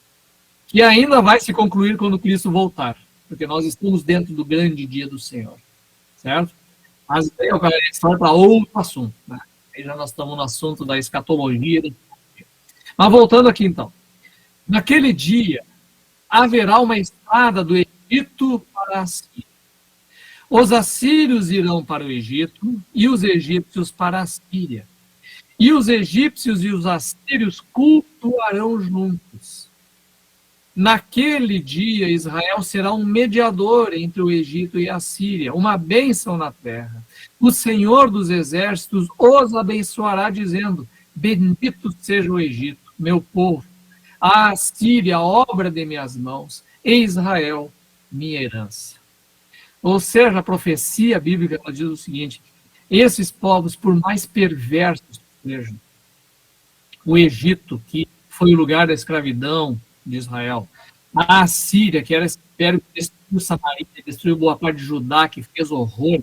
Que ainda vai se concluir quando Cristo voltar, porque nós estamos dentro do grande dia do Senhor, certo? Mas aí é para outro assunto, né? Aí já nós estamos no assunto da escatologia. Mas voltando aqui então, naquele dia haverá uma estrada do Egito para a Síria. Os assírios irão para o Egito e os egípcios para a Síria. E os egípcios e os assírios cultuarão juntos. Naquele dia, Israel será um mediador entre o Egito e a Síria, uma bênção na terra. O Senhor dos exércitos os abençoará, dizendo, bendito seja o Egito, meu povo, a Síria, obra de minhas mãos, e Israel, minha herança. Ou seja, a profecia bíblica ela diz o seguinte, esses povos, por mais perversos que sejam, o Egito, que foi o lugar da escravidão de Israel, a Assíria, que era esse império que destruiu Samaria, destruiu boa parte de Judá, que fez horror,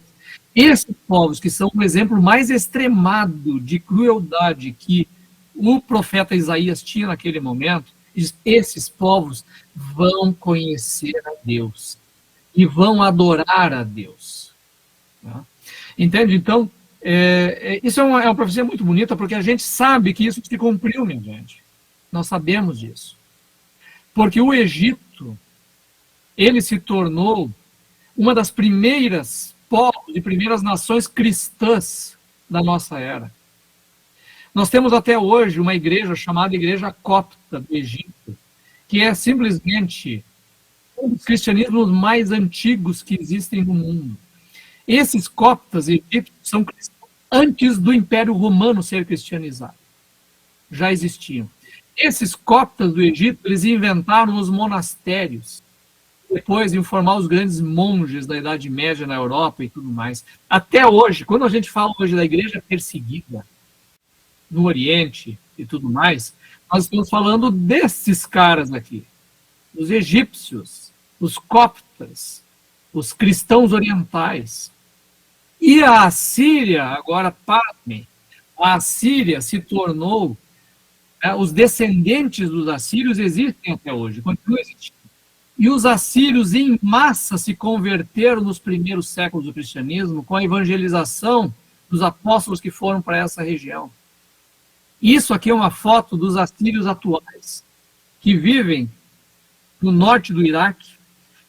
esses povos que são um exemplo mais extremado de crueldade que o profeta Isaías tinha naquele momento, esses povos vão conhecer a Deus e vão adorar a Deus. Tá? Entende? Então, isso é uma profecia muito bonita, porque a gente sabe que isso se cumpriu, minha gente. Nós sabemos disso. Porque o Egito, ele se tornou uma das primeiras povos e primeiras nações cristãs da nossa era. Nós temos até hoje uma igreja chamada Igreja Copta do Egito, que é simplesmente um dos cristianismos mais antigos que existem no mundo. Esses coptas egípcios são cristãos antes do Império Romano ser cristianizado. Já existiam. Esses coptas do Egito, eles inventaram os monastérios, depois de formar os grandes monges da Idade Média na Europa e tudo mais. Até hoje, quando a gente fala hoje da igreja perseguida no Oriente e tudo mais, nós estamos falando desses caras aqui, os egípcios, os coptas, os cristãos orientais. E a Assíria, agora pasmem, a Assíria se tornou, os descendentes dos assírios existem até hoje, continuam existindo. E os assírios em massa se converteram nos primeiros séculos do cristianismo com a evangelização dos apóstolos que foram para essa região. Isso aqui é uma foto dos assírios atuais, que vivem no norte do Iraque,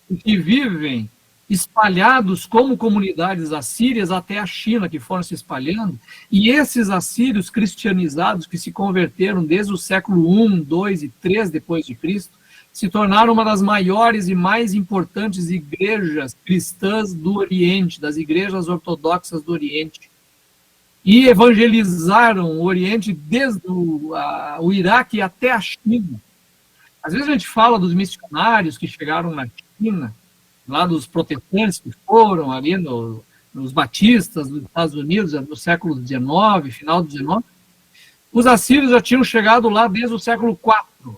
e que vivem espalhados como comunidades assírias até a China, que foram se espalhando, e esses assírios cristianizados que se converteram desde o século I, II e III depois de Cristo, se tornaram uma das maiores e mais importantes igrejas cristãs do Oriente, das igrejas ortodoxas do Oriente, e evangelizaram o Oriente desde o Iraque até a China. Às vezes a gente fala dos missionários que chegaram na China, lá dos protestantes que foram ali nos batistas dos Estados Unidos no século XIX, final do XIX. Os assírios já tinham chegado lá desde o século IV,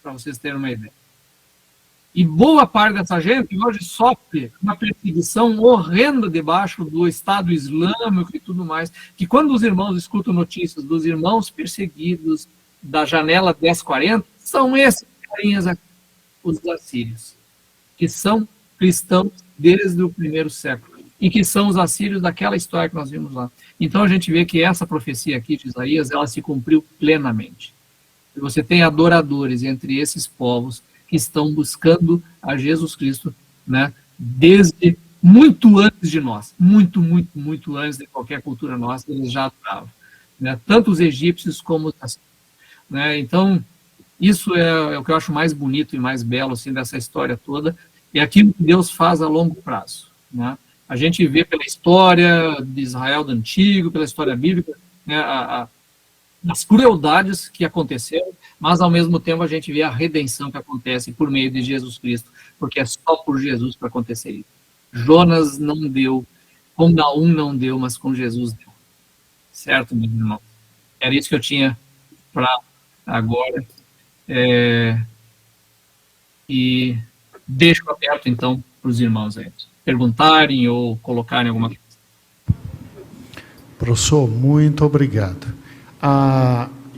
para vocês terem uma ideia. E boa parte dessa gente hoje sofre uma perseguição horrenda debaixo do Estado Islâmico e tudo mais, que quando os irmãos escutam notícias dos irmãos perseguidos da janela 1040, são esses carinhas aqui, os assírios, que são cristãos desde o primeiro século, e que são os assírios daquela história que nós vimos lá. Então a gente vê que essa profecia aqui de Isaías, ela se cumpriu plenamente. E você tem adoradores entre esses povos que estão buscando a Jesus Cristo, né, desde muito antes de nós, muito antes de qualquer cultura nossa, eles já adoravam, né, tanto os egípcios como os assírios, né. Então, isso é o que eu acho mais bonito e mais belo assim, dessa história toda, é aquilo que Deus faz a longo prazo, né. A gente vê pela história de Israel do Antigo, pela história bíblica, né, as crueldades que aconteceram, mas ao mesmo tempo a gente vê a redenção que acontece por meio de Jesus Cristo, porque é só por Jesus para acontecer isso. Jonas não deu, com Naum não deu, mas com Jesus deu. Certo, meu irmão? Era isso que eu tinha para agora. E deixo aberto, então, para os irmãos aí perguntarem ou colocarem alguma coisa.
Professor, muito obrigado.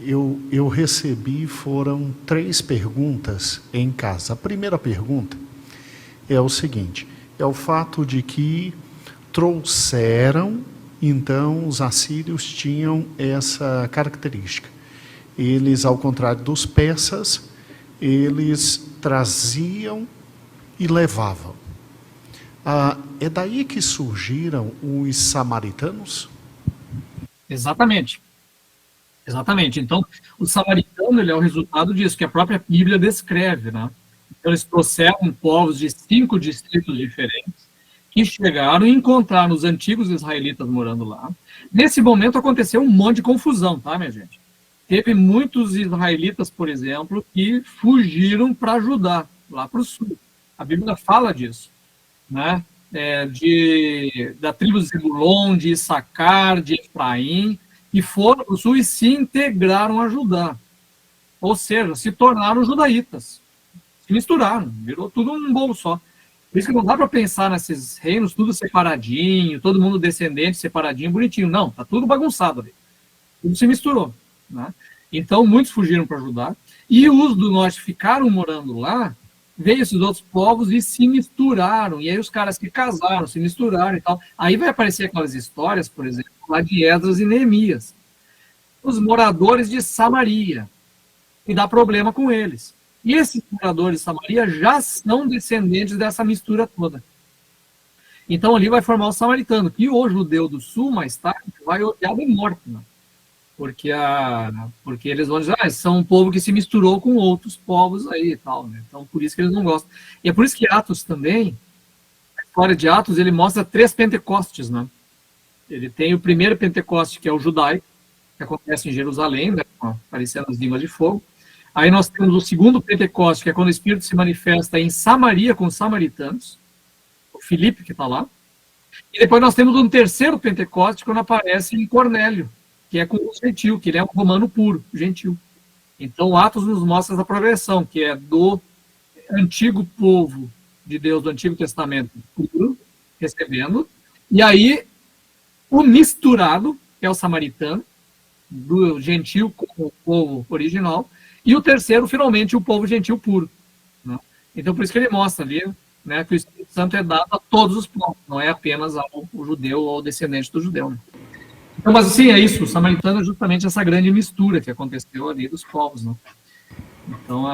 Eu recebi, foram 3 perguntas em casa. A primeira pergunta é o seguinte, é o fato de que trouxeram, então, os assírios tinham essa característica. Eles, ao contrário dos persas, eles traziam e levavam. É daí que surgiram os samaritanos?
Exatamente. Exatamente. Então, o samaritano ele é o resultado disso, que a própria Bíblia descreve, né? Então, eles trouxeram povos de 5 distritos diferentes que chegaram e encontraram os antigos israelitas morando lá. Nesse momento aconteceu um monte de confusão, tá, minha gente? Teve muitos israelitas, por exemplo, que fugiram para Judá, lá para o sul. A Bíblia fala disso, né? Da tribo de Zebulon, de Issacar, de Efraim, que foram para o sul e se integraram a Judá. Ou seja, se tornaram judaítas. Se misturaram, virou tudo um bolo só. Por isso que não dá para pensar nesses reinos tudo separadinho, todo mundo descendente, separadinho, bonitinho. Não, tá tudo bagunçado ali. Tudo se misturou, né? Então, muitos fugiram para Judá, e os do norte ficaram morando lá, veio esses outros povos e se misturaram, e aí os caras que casaram, se misturaram e tal. Aí vai aparecer aquelas histórias, por exemplo, lá de Esdras e Neemias. Os moradores de Samaria, e dá problema com eles. E esses moradores de Samaria já são descendentes dessa mistura toda. Então ali vai formar o samaritano, que o judeu do sul, mais tarde, vai odiar de morte, né? porque eles vão dizer, são um povo que se misturou com outros povos aí e tal, né? Então, por isso que eles não gostam. E é por isso que Atos também, a história de Atos, ele mostra 3 Pentecostes, né? Ele tem o primeiro Pentecoste, que é o judaico, que acontece em Jerusalém, né, aparecendo as línguas de fogo. Aí nós temos o segundo Pentecoste, que é quando o Espírito se manifesta em Samaria com os samaritanos, o Filipe que está lá. E depois nós temos um terceiro Pentecoste, quando aparece em Cornélio, que é com o gentil, que ele é um romano puro, gentil. Então, Atos nos mostra essa progressão, que é do antigo povo de Deus, do Antigo Testamento, puro, recebendo, e aí o misturado, que é o samaritano, do gentil com o povo original, e o terceiro, finalmente, o povo gentil puro. Né? Então, por isso que ele mostra ali, né, que o Espírito Santo é dado a todos os povos, não é apenas ao judeu ou ao descendente do judeu. Né? Então, mas assim, é isso, o samaritano é justamente essa grande mistura que aconteceu ali dos povos. Né? Então,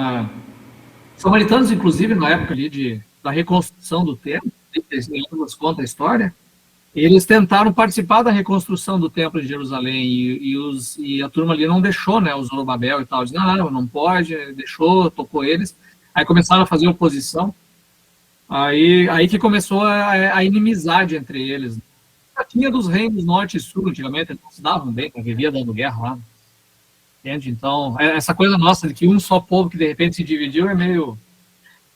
os samaritanos, inclusive, na época ali da reconstrução do templo, nos conta a história, eles tentaram participar da reconstrução do templo de Jerusalém e a turma ali não deixou, né, o Zorobabel e tal, disse, não pode, deixou, tocou eles, aí começaram a fazer oposição, aí que começou a inimizade entre eles. Já tinha dos reinos norte e sul, antigamente, eles não se davam bem, vivia dando guerra lá, entende? Então, essa coisa nossa de que um só povo que de repente se dividiu é meio...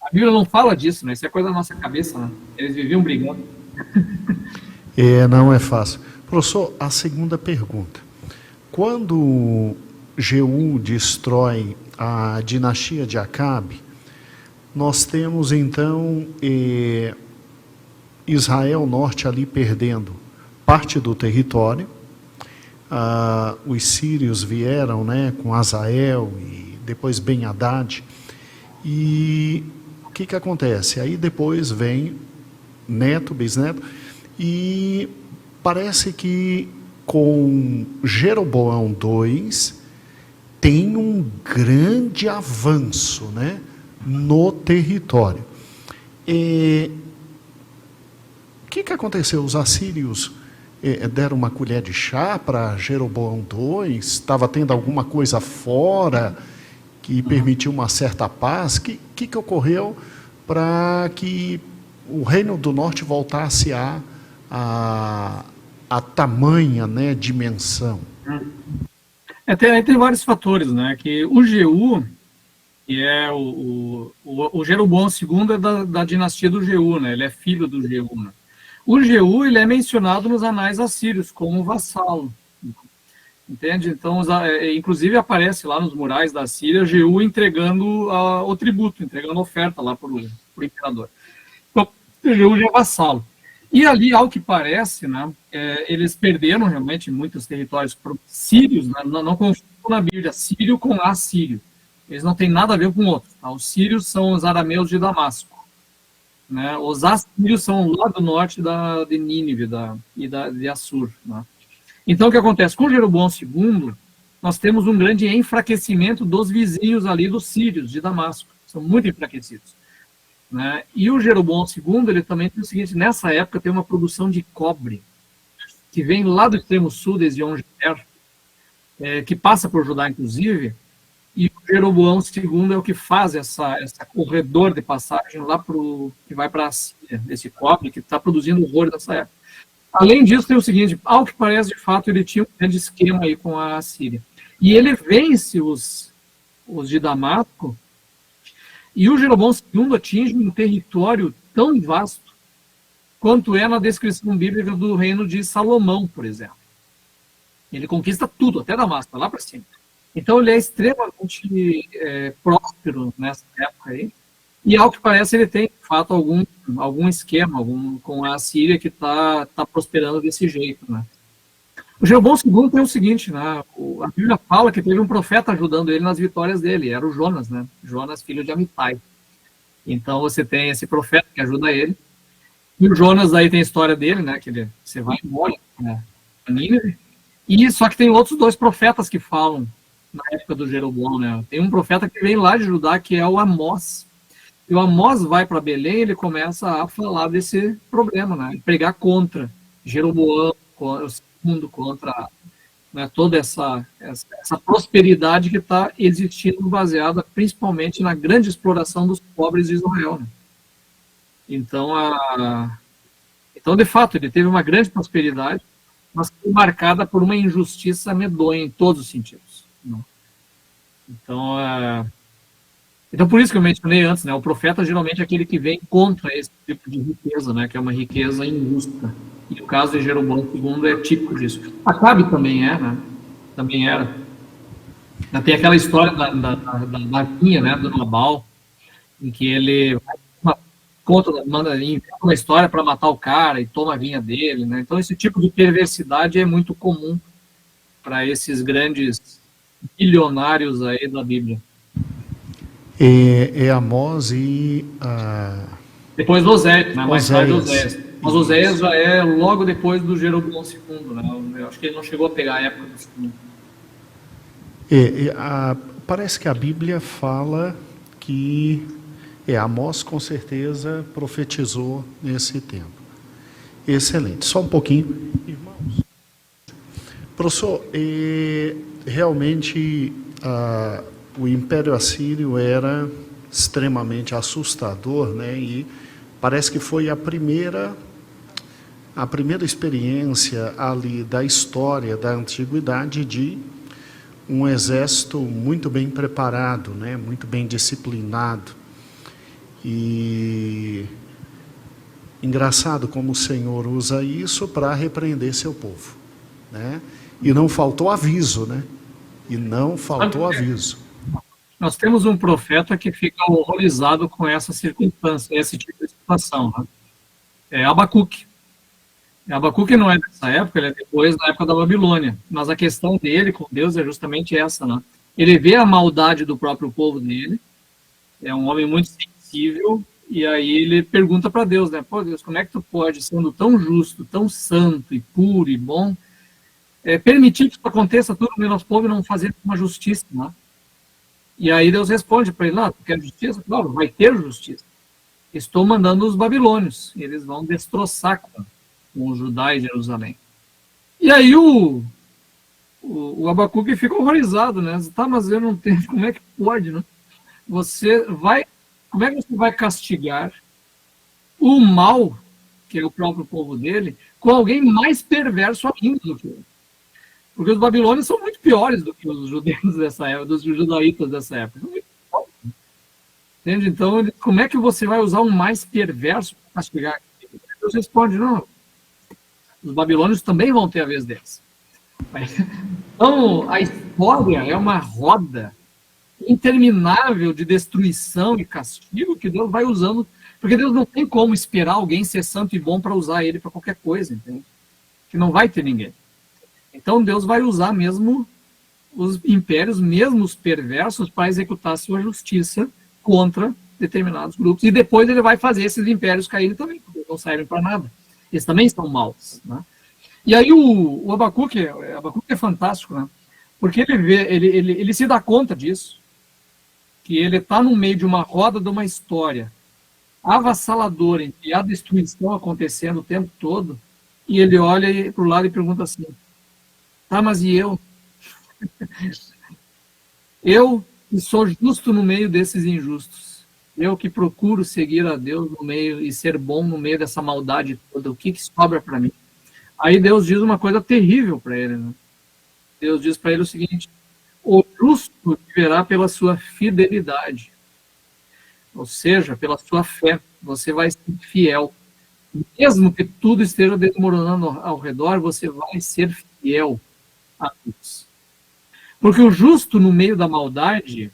A Bíblia não fala disso, né, isso é coisa da nossa cabeça, né, eles viviam brigando.
Não é fácil. Professor, a segunda pergunta. Quando Jeú destrói a dinastia de Acabe, nós temos então Israel Norte ali perdendo parte do território. Os sírios vieram, né, com Azael e depois Ben-Hadad. E o que acontece? Aí depois vem neto, bisneto, e parece que com Jeroboão II tem um grande avanço, né, no território. O que aconteceu? Os assírios deram uma colher de chá para Jeroboão II? Estava tendo alguma coisa fora que permitiu uma certa paz? O que ocorreu para que o Reino do Norte voltasse a tamanha, né, dimensão?
Tem vários fatores, né? Que o Jeú, que é o Jeroboão II é da dinastia do Jeú, né? Ele é filho do Jeú. Né? O Jeú, ele é mencionado nos anais assírios como vassalo. Entende? Então, inclusive aparece lá nos murais da Síria, Jeú entregando o tributo, entregando a oferta lá para o imperador. Então, o Jeú já é vassalo. E ali, ao que parece, né, eles perderam realmente muitos territórios para os sírios, né, não confundam na Bíblia, sírio com assírio. Eles não têm nada a ver com outros. Tá? Os sírios são os arameus de Damasco. Né? Os assírios são lá do norte de Nínive de Assur. Né? Então, o que acontece? Com Jeroboão II, nós temos um grande enfraquecimento dos vizinhos ali dos sírios de Damasco. São muito enfraquecidos. Né? E o Jeroboão II, ele também tem o seguinte, nessa época tem uma produção de cobre, que vem lá do extremo sul, desde Ongeber, que passa por Judá, inclusive, e o Jeroboão II é o que faz essa corredor de passagem lá que vai para a Síria, desse cobre, que está produzindo horror nessa época. Além disso, tem o seguinte, ao que parece, de fato, ele tinha um grande esquema aí com a Síria. E ele vence os de Damasco, e o Jeroboão II atinge um território tão vasto quanto é na descrição bíblica do reino de Salomão, por exemplo. Ele conquista tudo, até Damasco, lá para cima. Então ele é extremamente próspero nessa época aí. E ao que parece ele tem, de fato, algum esquema com a Síria que está prosperando desse jeito. Né? O Jeroboão II tem o seguinte, né? A Bíblia fala que teve um profeta ajudando ele nas vitórias dele, era o Jonas, né? Jonas, filho de Amitai. Então você tem esse profeta que ajuda ele, e o Jonas aí tem a história dele, né? Que você vai e morre, né? Nínive. E só que tem outros 2 profetas que falam na época do Jeroboão, né? Tem um profeta que vem lá de Judá, que é o Amós. E o Amós vai para Belém e ele começa a falar desse problema, né? Pregar contra Jeroboão, contra né, toda essa prosperidade que está existindo baseada principalmente na grande exploração dos pobres de Israel. Né? Então, então, de fato, ele teve uma grande prosperidade, mas foi marcada por uma injustiça medonha em todos os sentidos. Né? Então, por isso que eu mencionei antes, né, o profeta geralmente é aquele que vem contra esse tipo de riqueza, né, que é uma riqueza injusta. E o caso de Jeroboão II é típico disso. Acabe também né? Também era. Tem aquela história da vinha, né, do Nabal, em que ele manda uma história para matar o cara e toma a vinha dele, né? Então esse tipo de perversidade é muito comum para esses grandes bilionários aí da Bíblia.
É Amós e
depois Oséias, né? Mais tarde
Oséias.
Mas Oséias já é logo depois do Jeroboão II, né? Eu acho que ele não chegou a pegar a época do segundo.
Parece que a Bíblia fala que Amós com certeza profetizou nesse tempo. Excelente. Só um pouquinho, irmãos. Professor, realmente o Império Assírio era extremamente assustador, né? E parece que foi a primeira experiência ali da história da antiguidade de um exército muito bem preparado, né? Muito bem disciplinado. E engraçado como o Senhor usa isso para repreender seu povo, né? E não faltou aviso, né? E não faltou aviso.
Nós temos um profeta que fica horrorizado com essa circunstância, esse tipo de situação. Né? É Abacuque. Abacuque não é dessa época, ele é depois da época da Babilônia. Mas a questão dele com Deus é justamente essa, né? Ele vê a maldade do próprio povo dele, é um homem muito sensível, e aí ele pergunta para Deus, né? Pô, Deus, como é que tu pode, sendo tão justo, tão santo e puro e bom, permitir que isso aconteça tudo no nosso povo e não fazer uma justiça, né? E aí Deus responde para ele, tu quer justiça? Claro, vai ter justiça. Estou mandando os babilônios, eles vão destroçar com Judá e Jerusalém. E aí o Abacuque fica horrorizado, né? Tá, mas eu não tenho, como é que pode, né? Como é que você vai castigar o mal, que é o próprio povo dele, com alguém mais perverso ainda do que ele? Porque os babilônios são muito piores do que os judeus dessa época, dos judaítas dessa época. São muito piores, né? Entende? Então, como é que você vai usar um mais perverso para castigar? Deus responde, não, os babilônios também vão ter a vez deles. Então, a história é uma roda interminável de destruição e castigo que Deus vai usando, porque Deus não tem como esperar alguém ser santo e bom para usar ele para qualquer coisa, entende? Que não vai ter ninguém. Então Deus vai usar mesmo os impérios, mesmo os perversos, para executar sua justiça contra determinados grupos. E depois ele vai fazer esses impérios caírem também, porque não servem para nada. Eles também são maus, né? E aí o Abacuque é fantástico, né? Porque ele se dá conta disso, que ele está no meio de uma roda de uma história avassaladora, em que há destruição acontecendo o tempo todo, e ele olha para o lado e pergunta assim, tá, mas e eu? Eu que sou justo no meio desses injustos, eu que procuro seguir a Deus no meio e ser bom no meio dessa maldade toda, o que sobra para mim? Aí Deus diz uma coisa terrível para ele, né? Deus diz para ele o seguinte, o justo viverá pela sua fidelidade, ou seja, pela sua fé, você vai ser fiel. Mesmo que tudo esteja desmoronando ao redor, você vai ser fiel a Deus. Porque o justo no meio da maldade,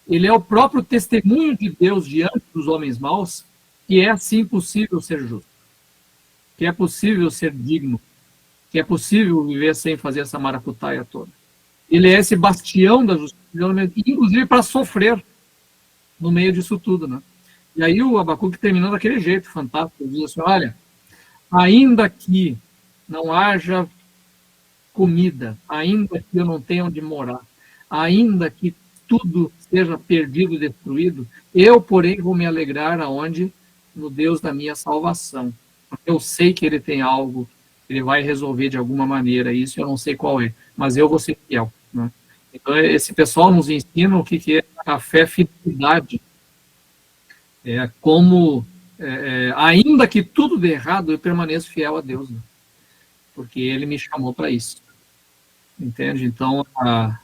ele é o próprio testemunho de Deus diante dos homens maus, que é assim possível ser justo, que é possível ser digno, que é possível viver sem fazer essa maracutaia toda. Ele é esse bastião da justiça, inclusive para sofrer no meio disso tudo, né? E aí o Abacuque terminou daquele jeito fantástico, ele diz assim, olha, ainda que não haja comida, ainda que eu não tenha onde morar, ainda que tudo seja perdido e destruído, eu, porém, vou me alegrar aonde? No Deus da minha salvação. Eu sei que ele tem algo ele vai resolver de alguma maneira isso, eu não sei qual é, mas eu vou ser fiel, né? Então, esse pessoal nos ensina o que é a fé, fidelidade. É como, ainda que tudo dê errado, eu permaneço fiel a Deus, né? Porque Ele me chamou para isso. Entende? Então,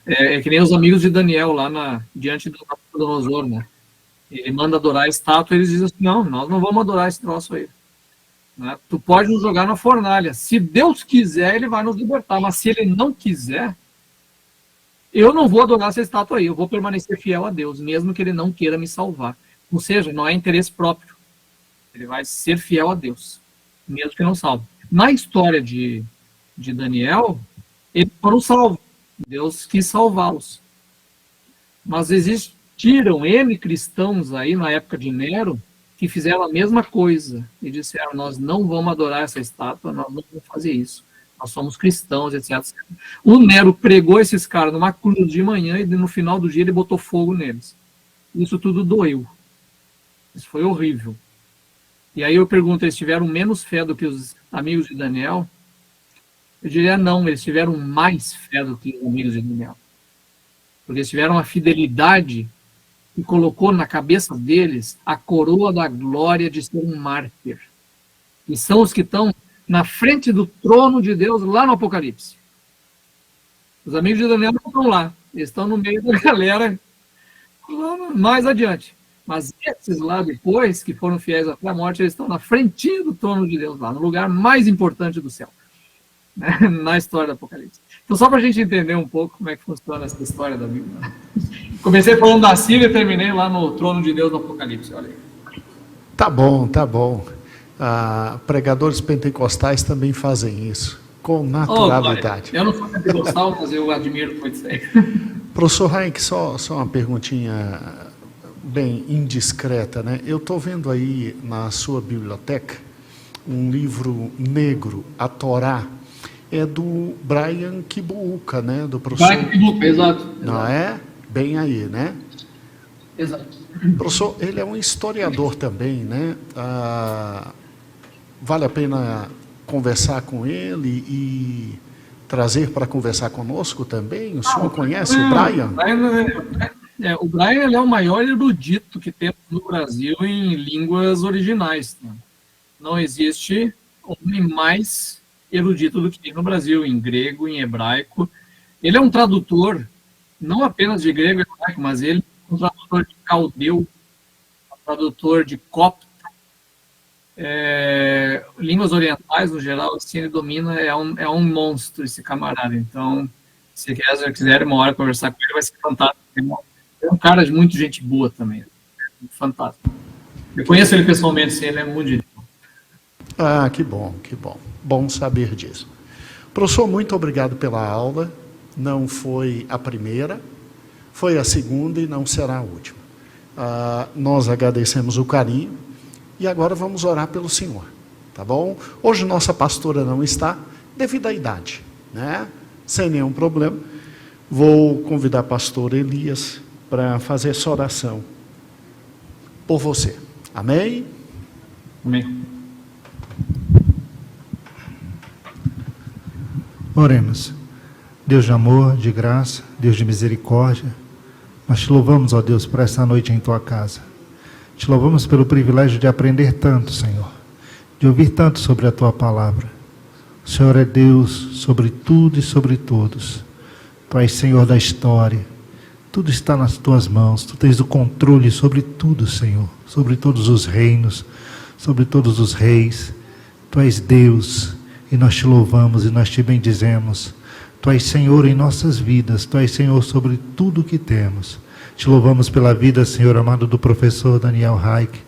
é que nem os amigos de Daniel lá diante do Nabucodonosor, né? Ele manda adorar a estátua, eles dizem assim, não, nós não vamos adorar esse troço aí. Né? Tu pode nos jogar na fornalha. Se Deus quiser, Ele vai nos libertar. Mas se Ele não quiser, eu não vou adorar essa estátua aí. Eu vou permanecer fiel a Deus, mesmo que Ele não queira me salvar. Ou seja, não é interesse próprio. Ele vai ser fiel a Deus, mesmo que não salve. Na história de Daniel, eles foram salvos. Deus quis salvá-los. Mas existiram N cristãos aí na época de Nero que fizeram a mesma coisa e disseram, nós não vamos adorar essa estátua, nós não vamos fazer isso. Nós somos cristãos, etc. O Nero pregou esses caras numa cruz de manhã e no final do dia ele botou fogo neles. Isso tudo doeu. Isso foi horrível. E aí eu pergunto, eles tiveram menos fé do que os amigos de Daniel? Eu diria não, eles tiveram mais fé do que os amigos de Daniel. Porque eles tiveram uma fidelidade que colocou na cabeça deles a coroa da glória de ser um mártir. E são os que estão na frente do trono de Deus lá no Apocalipse. Os amigos de Daniel não estão lá, eles estão no meio da galera lá mais adiante. Mas esses lá depois, que foram fiéis até a morte, eles estão na frentinha do trono de Deus lá, no lugar mais importante do céu, né? Na história do Apocalipse. Então, só para a gente entender um pouco como é que funciona essa história da Bíblia. Comecei falando da Síria e terminei lá no trono de Deus no Apocalipse, olha aí.
Tá bom, tá bom. Pregadores pentecostais também fazem isso, com naturalidade.
Eu não sou pentecostal, mas eu admiro muito isso aí.
Professor Heinck, só uma perguntinha bem indiscreta, né? Eu estou vendo aí na sua biblioteca um livro negro, a Torá, é do Brian Kibuuka, né? Do professor.
Brian Kibuuka, exato.
Não é? Bem aí, né?
Exato.
Professor, ele é um historiador também, né? Vale a pena conversar com ele e trazer para conversar conosco também? O senhor conhece o Brian?
O Brian ele é o maior erudito que temos no Brasil em línguas originais. Né? Não existe homem mais erudito do que tem no Brasil, em grego, em hebraico. Ele é um tradutor, não apenas de grego e hebraico, mas ele é um tradutor de caldeu, um tradutor de copto. Línguas orientais, no geral, assim, ele domina, é um monstro esse camarada. Então, se quiser uma hora conversar com ele, vai ser fantástico. É um cara de muita gente boa também. Fantástico. Eu conheço ele pessoalmente, sim, ele é muito gente boa.
Que bom, que bom. Bom saber disso. Professor, muito obrigado pela aula. Não foi a primeira, foi a segunda e não será a última. Nós agradecemos o carinho e agora vamos orar pelo senhor, tá bom? Hoje nossa pastora não está, devido à idade, né? Sem nenhum problema. Vou convidar o pastor Elias para fazer essa oração por você. Amém?
Amém.
Oremos. Deus de amor, de graça, Deus de misericórdia, nós te louvamos, ó Deus, por esta noite em tua casa. Te louvamos pelo privilégio de aprender tanto, Senhor, de ouvir tanto sobre a tua palavra. O Senhor é Deus sobre tudo e sobre todos. Tu és Senhor da história. Tudo está nas tuas mãos. Tu tens o controle sobre tudo, Senhor, sobre todos os reinos, sobre todos os reis. Tu és Deus e nós te louvamos e nós te bendizemos. Tu és Senhor em nossas vidas. Tu és Senhor sobre tudo o que temos. Te louvamos pela vida, Senhor amado, do professor Daniel Heinck.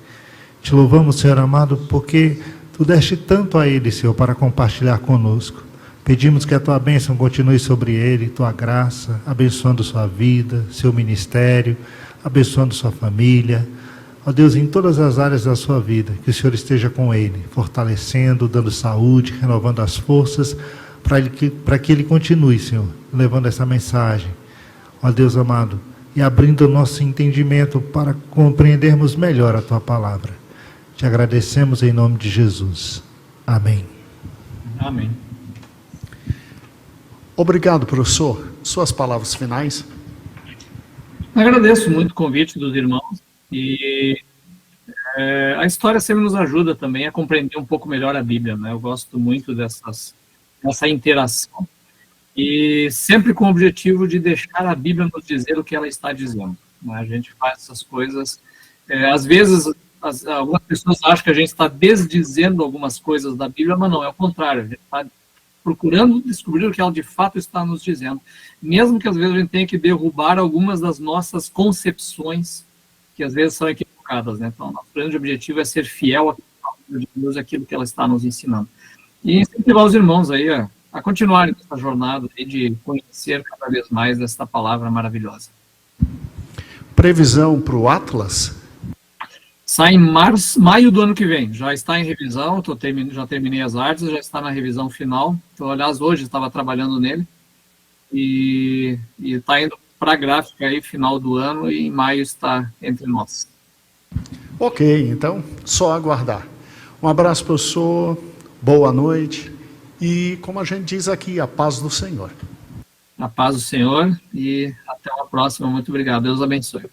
Te louvamos, Senhor amado, porque tu deste tanto a ele, Senhor, para compartilhar conosco. Pedimos que a tua bênção continue sobre ele, tua graça, abençoando sua vida, seu ministério, abençoando sua família. Ó Deus, em todas as áreas da sua vida, que o Senhor esteja com ele, fortalecendo, dando saúde, renovando as forças, para que ele continue, Senhor, levando essa mensagem. Ó Deus amado, e abrindo o nosso entendimento para compreendermos melhor a tua palavra. Te agradecemos em nome de Jesus. Amém.
Amém.
Obrigado, professor. Suas palavras finais.
Agradeço muito o convite dos irmãos e a história sempre nos ajuda também a compreender um pouco melhor a Bíblia, né? Eu gosto muito dessa interação e sempre com o objetivo de deixar a Bíblia nos dizer o que ela está dizendo, né? A gente faz essas coisas, às vezes algumas pessoas acham que a gente está desdizendo algumas coisas da Bíblia, mas não, é o contrário, a gente está procurando descobrir o que ela de fato está nos dizendo, mesmo que às vezes a gente tenha que derrubar algumas das nossas concepções, que às vezes são equivocadas, né? Então, nosso grande objetivo é ser fiel à palavra de Deus, aquilo que ela está nos ensinando. E incentivar os irmãos aí a continuarem nessa jornada aí de conhecer cada vez mais desta palavra maravilhosa.
Previsão para o Atlas?
Sai em maio do ano que vem, já está em revisão, já terminei as artes, já está na revisão final. Então, aliás, hoje estava trabalhando nele e está indo para a gráfica aí, final do ano, e em maio está entre nós.
Ok, então, só aguardar. Um abraço, professor, boa noite e, como a gente diz aqui, a paz do Senhor.
A paz do Senhor e até uma próxima. Muito obrigado. Deus abençoe.